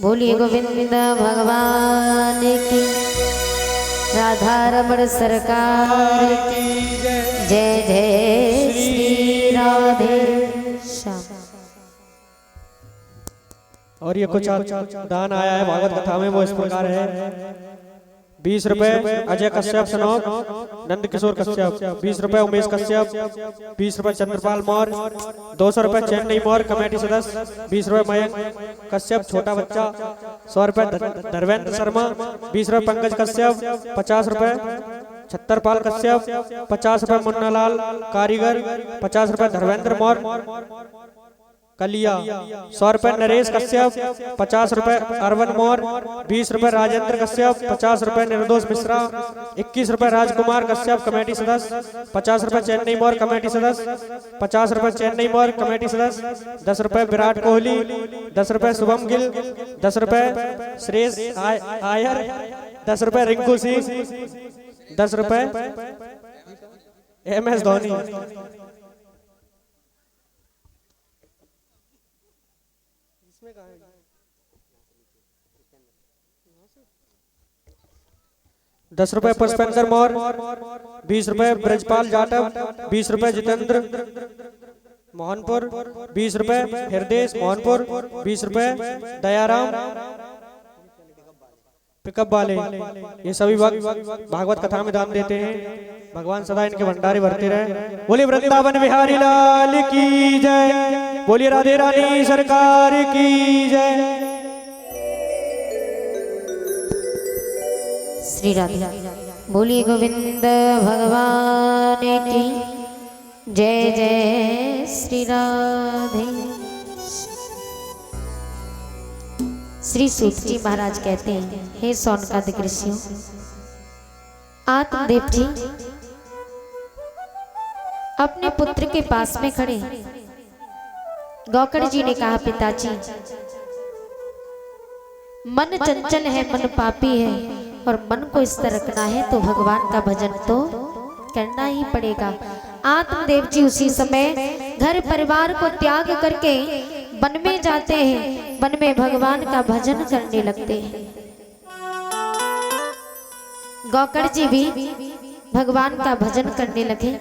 बोलिए गोविंद भगवान की, राधा रमण सरकार की, जय जय श्री राधे श्याम। और ये कुछ दान आया है भागवत कथा में, वो इस प्रकार है। 20 रुपए अजय कश्यप सनोक नंद किशोर कश्यप, 20 रुपए उमेश कश्यप, 20 रुपए चंद्रपाल मौर्य, 200 रुपए चेन्नई मौर्य कमेटी सदस्य, 20 रुपए मयंक कश्यप छोटा बच्चा, 100 रुपए धर्मेंद्र शर्मा, 20 रुपए पंकज कश्यप, 50 रुपए छत्तरपाल कश्यप, 50 रुपए मुन्नालाल कारीगर, 50 रुपए धर्मेंद्र मौर्य कलिया, 100 रुपए नरेश कश्यप, 50 रुपए अरवन मौर्य, 20 रुपए राजेंद्र कश्यप, 50 रुपए निर्दोष मिश्रा, 21 रुपए राजकुमार कश्यप कमेटी सदस्य, 50 रुपए चेन्नई मौर्य कमेटी सदस्य, 50 रुपए चेन्नई मौर्य कमेटी सदस्य, 10 रुपए विराट कोहली, 10 रुपए शुभम गिल, 10 रुपए श्रेयस आयर, 10 रुपए रिंकू सिंह, 10 रुपए MS धोनी। 10 रुपए पुष्पेंद्र मौर्य, 20 रुपए ब्रजपाल जाटव, 20 रुपए जितेंद्र मोहनपुर, 20 रुपए हृदय मोहनपुर, 20 रुपए दयाराम पिकअप वाले। ये सभी भागवत कथा में दान देते हैं। भगवान सदा इनके भंडारे भरते रहे। बोलिए वृंदावन बिहारी लाल की जय, बोलिए राधे रानी सरकार की जय। श्री राधे। बोलिए गोविंद भगवान की, जय जय श्री राधे। श्री सूत जी महाराज कहते हैं, हे सौनकादिक ऋषियों, आत्मदेव जी अपने पुत्र के पास में खड़े। गौकर्ण जी ने कहा, पिताजी मन चंचल है, मन पापी है, और मन को इस तरह रखना है तो भगवान का भजन तो करना ही पड़ेगा। आत्मदेव जी उसी समय घर परिवार को त्याग करके वन में जाते हैं, वन में भगवान का भजन करने लगते हैं। गौकर्ण जी भी भगवान का भजन करने लगे।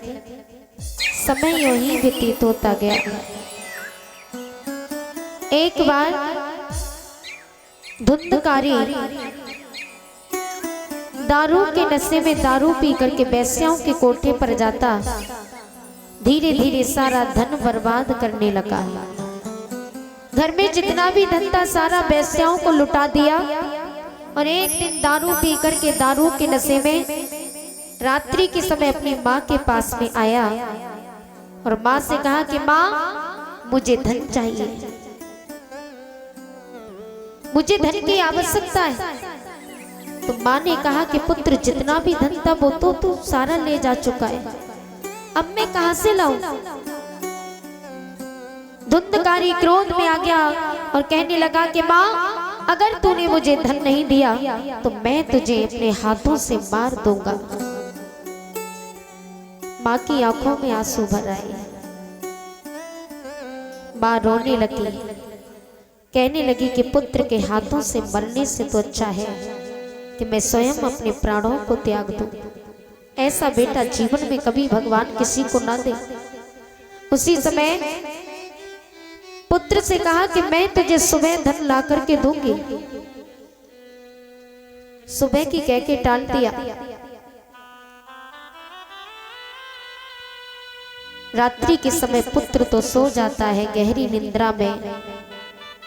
समय यूं ही व्यतीत होता गया। एक बार धुंधकारी दारू के नशे में दारू पी करके वेश्याओं के कोठे पर जाता, धीरे धीरे सारा धन बर्बाद करने लगा। घर में जितना भी धन था सारा वेश्याओं को लुटा दिया। और एक दिन दारू पी करके दारू के नशे में रात्रि के समय अपनी माँ के पास में आया और माँ से कहा कि माँ मुझे धन चाहिए, मुझे धन की आवश्यकता है। तो माँ ने कहा कि पुत्र जितना भी धन था वो तो तू सारा ले जा चुका है, अब मैं कहां से लाऊं। धुंधकारी क्रोध में आ गया और कहने लगा कि माँ अगर तूने मुझे धन नहीं दिया तो मैं तुझे अपने हाथों से मार दूंगा। माँ की आंखों में आंसू भर आए। माँ रोने लगी, कहने लगी कि पुत्र के हाथों से मरने से तो अच्छा है कि मैं स्वयं अपने प्राणों को त्याग दूं। ऐसा बेटा जीवन में कभी भगवान किसी को ना दे। उसी समय पुत्र से कहा कि मैं तुझे सुबह धन ला करके दूंगी। सुबह की कह के टाल दिया। रात्रि के समय पुत्र तो सो जाता है गहरी निद्रा में,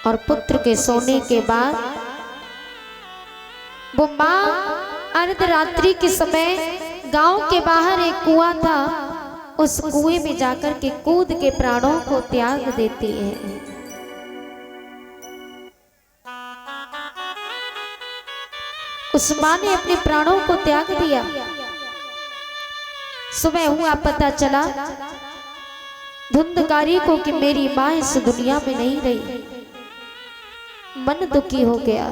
और पुत्र के सोने के बाद वो माँ अर्धरात्रि के समय गांव के बाहर एक कुआं था, उस कुएं में जाकर के कूद के प्राणों को त्याग देती है। उस माँ ने अपने प्राणों को त्याग दिया। सुबह हुआ पता चला धुंधकारी को कि मेरी माँ इस दुनिया में नहीं रही। मन दुखी हो गया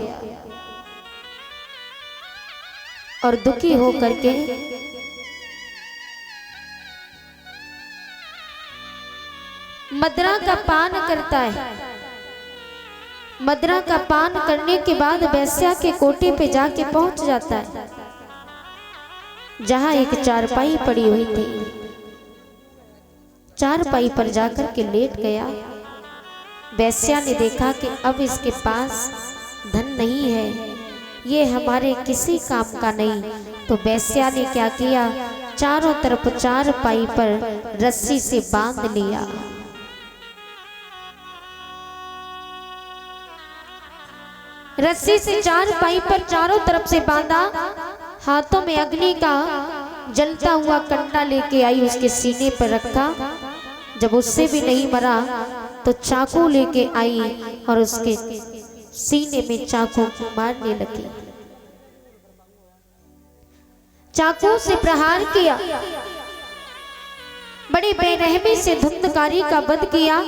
और दुखी हो करके मदरा का पान करता है। मदिरा का पान करने के बाद वेश्या के कोटे पे जाके पहुंच जाता है, जहां एक चारपाई पड़ी हुई थी। चारपाई पर जाकर के लेट गया। वेश्या ने देखा कि अब इसके पास धन नहीं है, ये हमारे किसी काम का नहीं। तो वेश्या ने क्या किया, चारों तरफ चारपाई पर रस्सी से बांध लिया। रस्सी से चारपाई पर चारों तरफ से बांधा, हाथों में अग्नि का जलता हुआ कंडा लेके आई, उसके सीने पर रखा। जब उससे भी नहीं मरा तो चाकू लेके आई और उसके सीने में चाकू मारने लगी। चाकू से प्रहार किया, बड़ी बेरहमी से धुंधकारी का वध किया,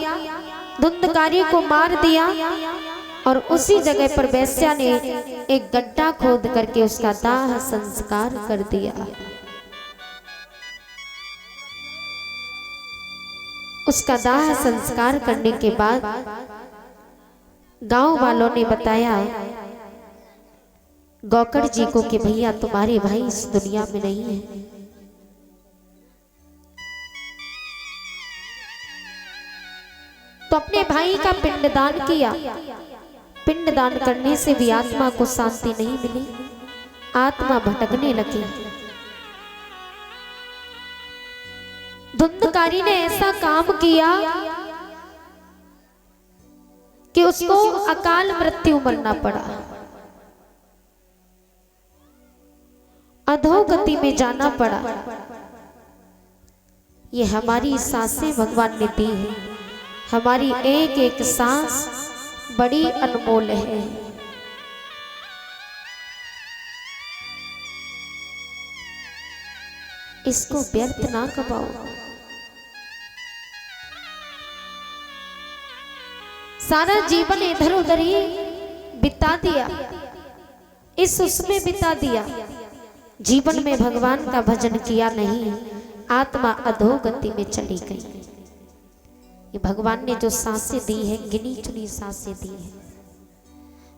धुंधकारी को मार दिया। और उसी जगह पर वेश्या ने एक गड्ढा खोद करके उसका दाह संस्कार कर दिया। उसका दाह संस्कार करने के बाद गांव वालों ने बताया गौकड़ जी को कि भैया तुम्हारे भाई इस दुनिया में नहीं है। तो अपने भाई का पिंडदान किया। पिंडदान करने से भी आत्मा को शांति नहीं मिली, आत्मा भटकने लगी। धुंधकारी ने ऐसा काम किया कि उसको अकाल मृत्यु मरना पड़ा, अधोगति में जाना पड़ा। ये हमारी सांसें भगवान ने दी है, हमारी एक एक सांस बड़ी अनमोल है। इसको व्यर्थ ना गवाओ। सारा जीवन इधर उधर ही बिता दिया, इस उसमें बिता दिया, जीवन में भगवान का भजन किया नहीं, आत्मा अधोगति में चली गई। ये भगवान ने जो सांसें दी है, गिनी चुनी सांसें दी है।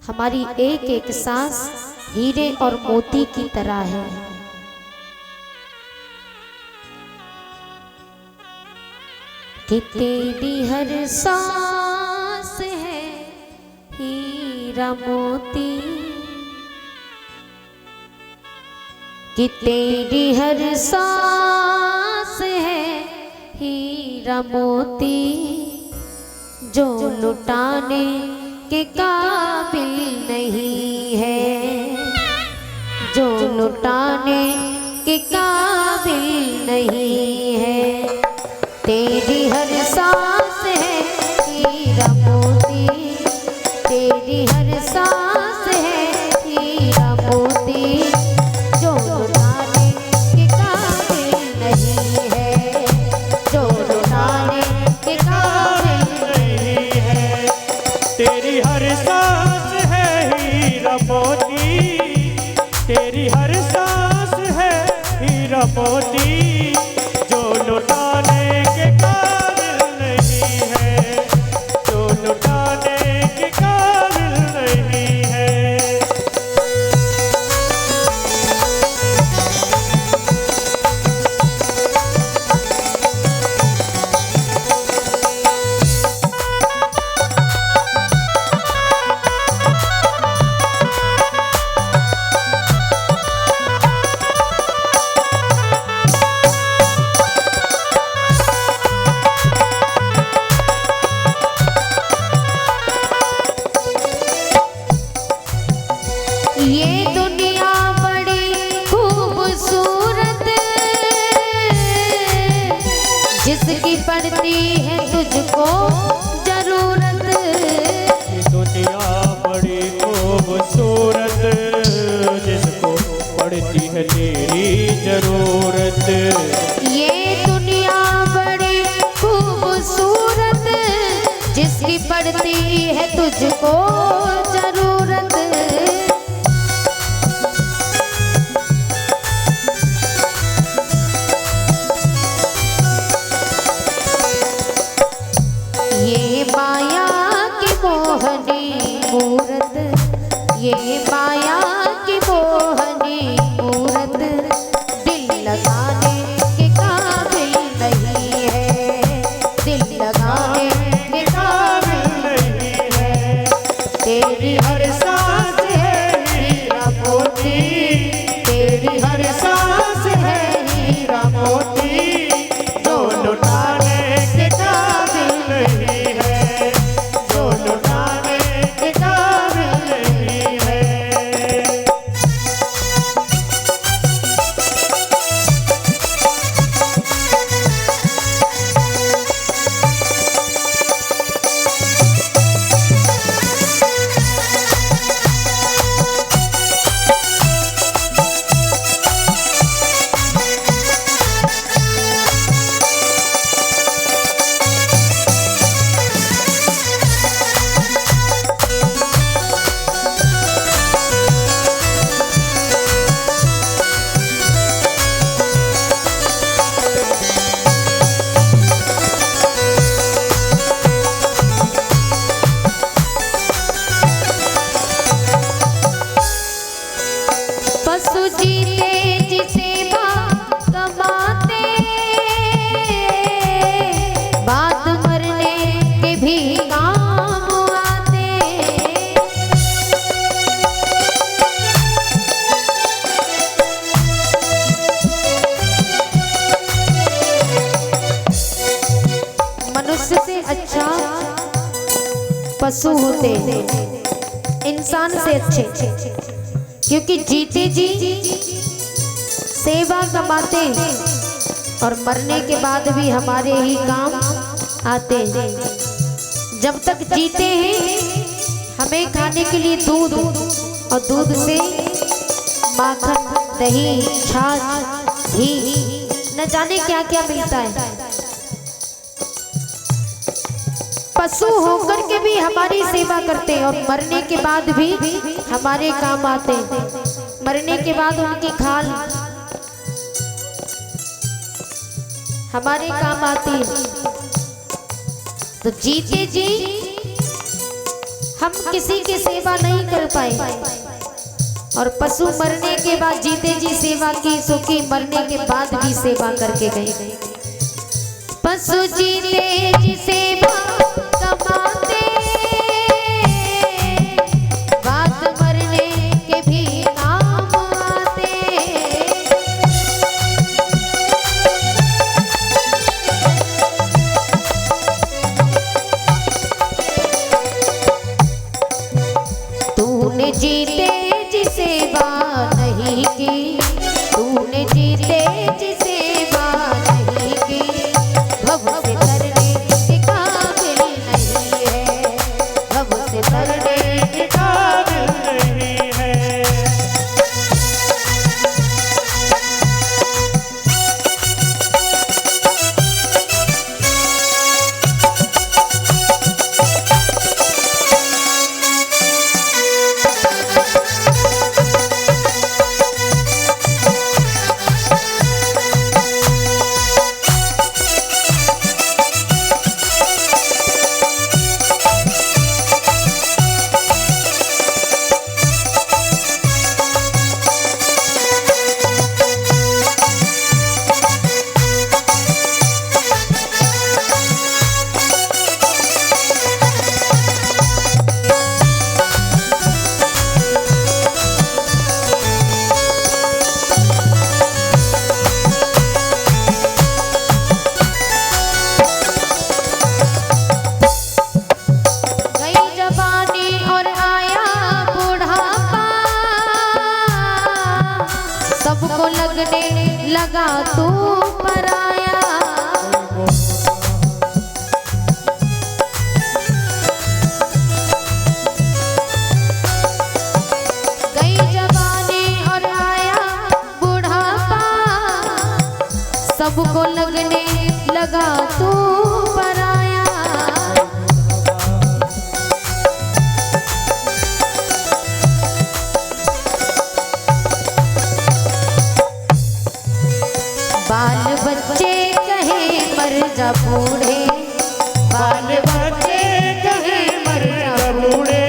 हमारी एक एक सांस हीरे और मोती की तरह है। कि तेरी हर सांस है हीरा मोती, कि तेरी हर सांस है हीरा मोती, जो लुटाने के काबिल नहीं है, जो लुटाने के काबिल नहीं है। तेरी हर सांस है हीरा मोती, तेरी हर सांस है हीरा मोती, जो लुटाने के काबिल नहीं है, जो लुटाने के काबिल नहीं है। तेरी हर सांस है हीरा मोती, तेरी हर सांस है हीरा मोती, जो लुटाने के काबिल नहीं है, जो लुटाने के काबिल नहीं है। ये दुनिया बड़ी खूबसूरत, जिसकी पड़ती है तुझको जरूरत। ये दुनिया बड़ी खूबसूरत, जिसको पड़ती है तेरी जरूरत। ये दुनिया बड़ी खूबसूरत, जिसकी पड़ती है तुझको जरूरत। ये माया की मोहनी मूरत, ये माया की मोहनी मूरत दिल लगाने के काबिल नहीं है, दिल लगाने के काबिल नहीं है। तेरी हर सांस है हीरा मोती, तेरी हर सांस है हीरा मोती, जो लुटाने के काबिल नहीं है, जो लुटाने के काबिल नहीं है। पशु जीते जी सेवा कमाते, बात मरने के भी काम आते। मनुष्य से अच्छा पशु होते, इंसान से अच्छे, क्योंकि जीते जी सेवा कमाते और मरने के बाद भी हमारे ही काम आते। जब तक जीते हैं हमें खाने के लिए दूध, और दूध से माखन, दही, छाछ, घी, न जाने क्या क्या मिलता है। पशु होकर के भी हमारी सेवा करते और मरने के बाद भी हमारे काम आते। मरने के बाद उनकी खाल हमारे काम आती। तो जीते जी हम किसी की सेवा नहीं कर पाए, और पशु मरने के बाद जीते जी सेवा की, सुखी मरने के बाद भी सेवा करके गए। पशु जीते जी सेवा कमाते, बात मरने के भी काम आते। तूने जीते जी सेवा नहीं की, तूने जीते जी सेवा नहीं की, भव से तरने के काबिल नहीं है, भव से तरने के काबिल नहीं है। सबको लगने लगा तू पराया, गई जवानी और आया बुढ़ापा, सबको लगने लगा तू पराया। बाल बच्चे कहे मर जा बूढ़े, बाल बच्चे कहे मर जा बूढ़े,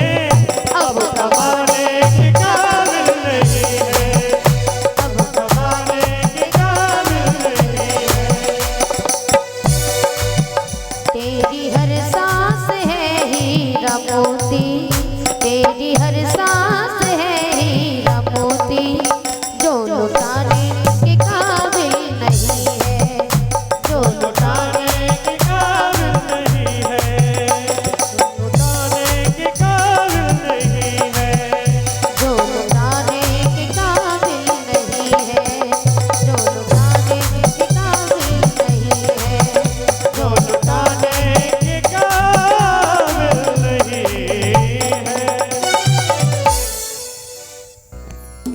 हीरा मोती, तेरी हर सांस है हीरा मोती, जो लुटाने के काबिल नहीं है, जो लुटाने के काबिल नहीं है, लुटाने के काबिल नहीं है, जो लुटाने के काबिल नहीं है, जो लुटाने के काबिल नहीं है, जो लुटाने के काबिल नहीं है।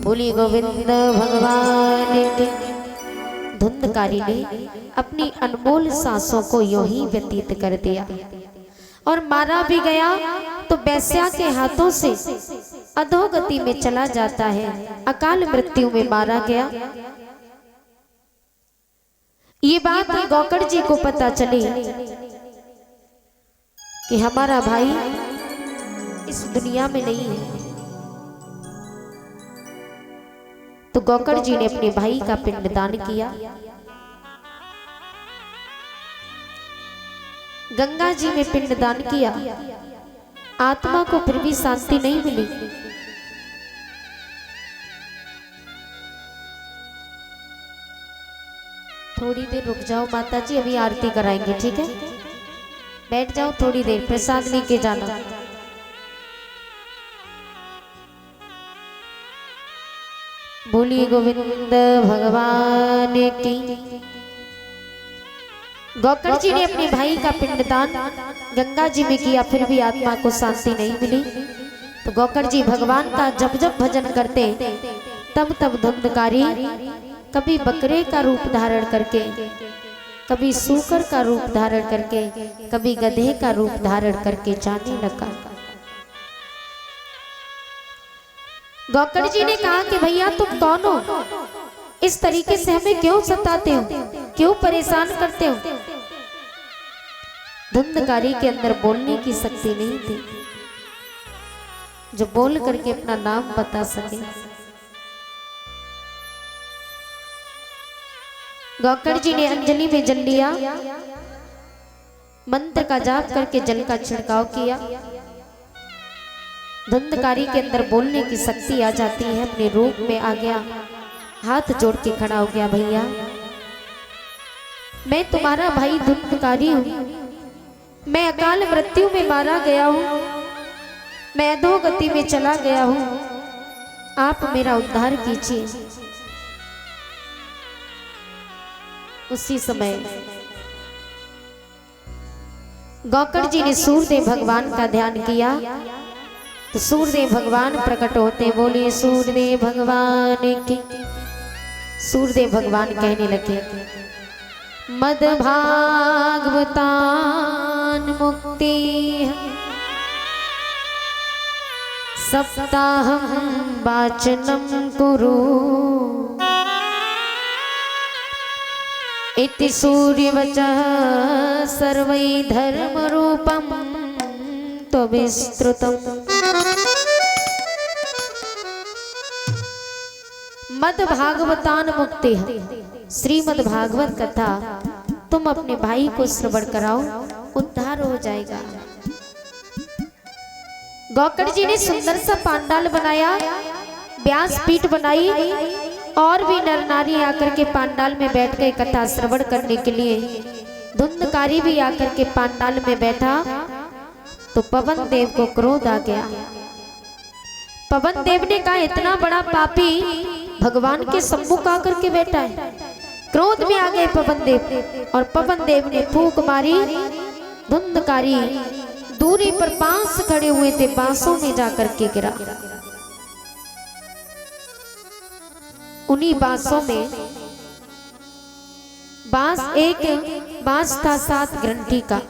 बोली गोविंद भगवान की। धुंधकारी ने अपनी अनमोल सांसों को यूं ही व्यतीत कर दिया और मारा भी गया तो बेस्या के हाथों से अधोगति में चला जाता है, अकाल मृत्यु में मारा गया। ये बात गौकड़ जी को पता चली कि हमारा भाई इस दुनिया में नहीं है, तो गौकड़ जी ने अपने भाई का पिंडदान किया। गंगा जी में पिंडदान किया, आत्मा को फिर भी शांति नहीं मिली। थोड़ी देर रुक जाओ माता जी, अभी आरती कराएंगे, ठीक है? बैठ जाओ थोड़ी देर, प्रसाद लेके जाना। बोलिए गोविंद भगवान की। गौकड़ जी ने अपने भाई का पिंडदान गंगा जी में किया, फिर भी आत्मा को शांति नहीं मिली। तो गौकड़ जी भगवान का जब जब भजन करते तब तब धुंधकारी कभी बकरे का रूप धारण करके, कभी सूकर का रूप धारण करके, कभी गधे का रूप धारण करके जाने लगा। गौकड़ जी ने कहा कि भैया तुम कौन हो, इस तरीके से हमें क्यों सताते हो, क्यों परेशान करते हो? धुंधकारी के अंदर बोलने की शक्ति नहीं थी जो बोल करके अपना नाम बता सके। गौकड़ जी ने अंजलि में जल लिया, मंत्र का जाप करके जल का छिड़काव किया। धुंधकारी के अंदर बोलने की शक्ति आ जाती है, अपने रूप में आ गया, हाथ जोड़ के खड़ा हो गया। भैया मैं तुम्हारा भाई धुंधकारी हूँ, मैं अकाल मृत्यु में मारा गया हूँ, मैं अधोगति में चला गया हूँ, आप मेरा उद्धार कीजिए। उसी समय गौकड़ जी ने सूर्यदेव भगवान का ध्यान किया तो सूर्यदेव भगवान प्रकट होते, बोलिए सूर्यदेव भगवान की। सूर्यदेव भगवान कहने लगे, मद भागवतान मुक्ति सप्ताहं वाचनं कुरु इति सूर्यवचः सर्वै धर्म रूपं त्वविस्तृतम्। मद भागवतान मुक्ति, श्रीमद भागवत कथा तुम अपने भाई को श्रवण कराओ, उद्धार हो जाएगा। गौकड़ जी ने सुंदर सा पांडाल बनाया, व्यासपीठ बनाई और भी नर नारी आकर के पांडाल में बैठ गए कथा श्रवण करने के लिए। धुंधकारी भी आकर के पांडाल में बैठा तो पवन देव को क्रोध आ गया। पवन देव ने कहा, इतना बड़ा पापी भगवान के सम्मुख आकर के बैठा है। क्रोध में आ गए पवन देव और पवन देव ने फूंक मारी। धुंधकारी दूरी पर बांस खड़े हुए थे, बांसों में जाकर के गिरा। उन्हीं बांसों में एक बांस था 7 ग्रंथि का,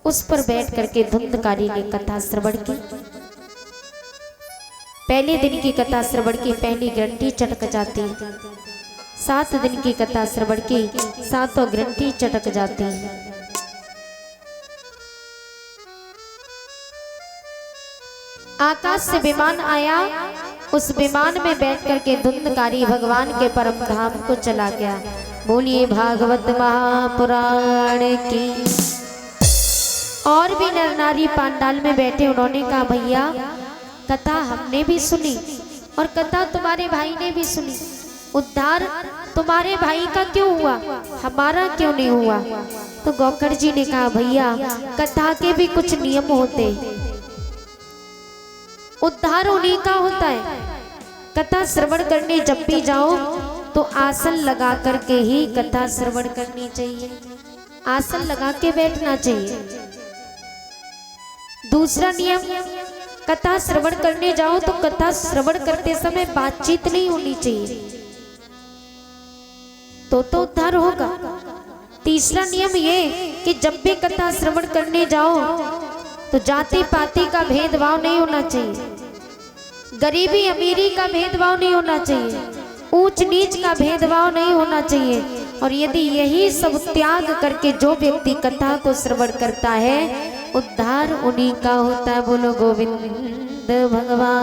उस पर बैठ करके धुंधकारी ने कथा श्रवण की। पहले दिन की कथा श्रवण की, पहली ग्रंथि चटक जाती। 7 दिन की कथा श्रवण की, 7 ग्रंथि चटक जाती। आकाश से विमान आया, उस विमान में बैठ करके धुंधकारी भगवान के परम धाम को चला गया। बोलिए भागवत महापुराण की। और भी नर नारी पांडाल में बैठे, उन्होंने कहा भैया कथा हमने भी सुनी और कथा तुम्हारे भाई ने भी सुनी, उद्धार तुम्हारे भाई का क्यों हुआ, हमारा क्यों नहीं हुआ। तो गौकड़ जी ने कहा भैया कथा के भी कुछ नियम होते, उद्धार उन्हीं का होता है। कथा श्रवण करने जब भी जाओ तो आसन लगा करके ही कथा श्रवण करनी चाहिए, आसन लगा के बैठना चाहिए। दूसरा नियम, कथा श्रवण करने जाओ तो कथा श्रवण करते समय बातचीत नहीं होनी चाहिए, तो उद्धार होगा। तीसरा नियम ये कि जब भी कथा श्रवण करने जाओ तो जाति पाति का भेदभाव नहीं होना चाहिए, गरीबी अमीरी का भेदभाव नहीं होना चाहिए, ऊंच नीच का भेदभाव नहीं होना चाहिए। और यदि यही सब त्याग करके जो व्यक्ति कथा को श्रवण करता है, उद्धार उन्हीं का होता है। बोलो गोविंद भगवान।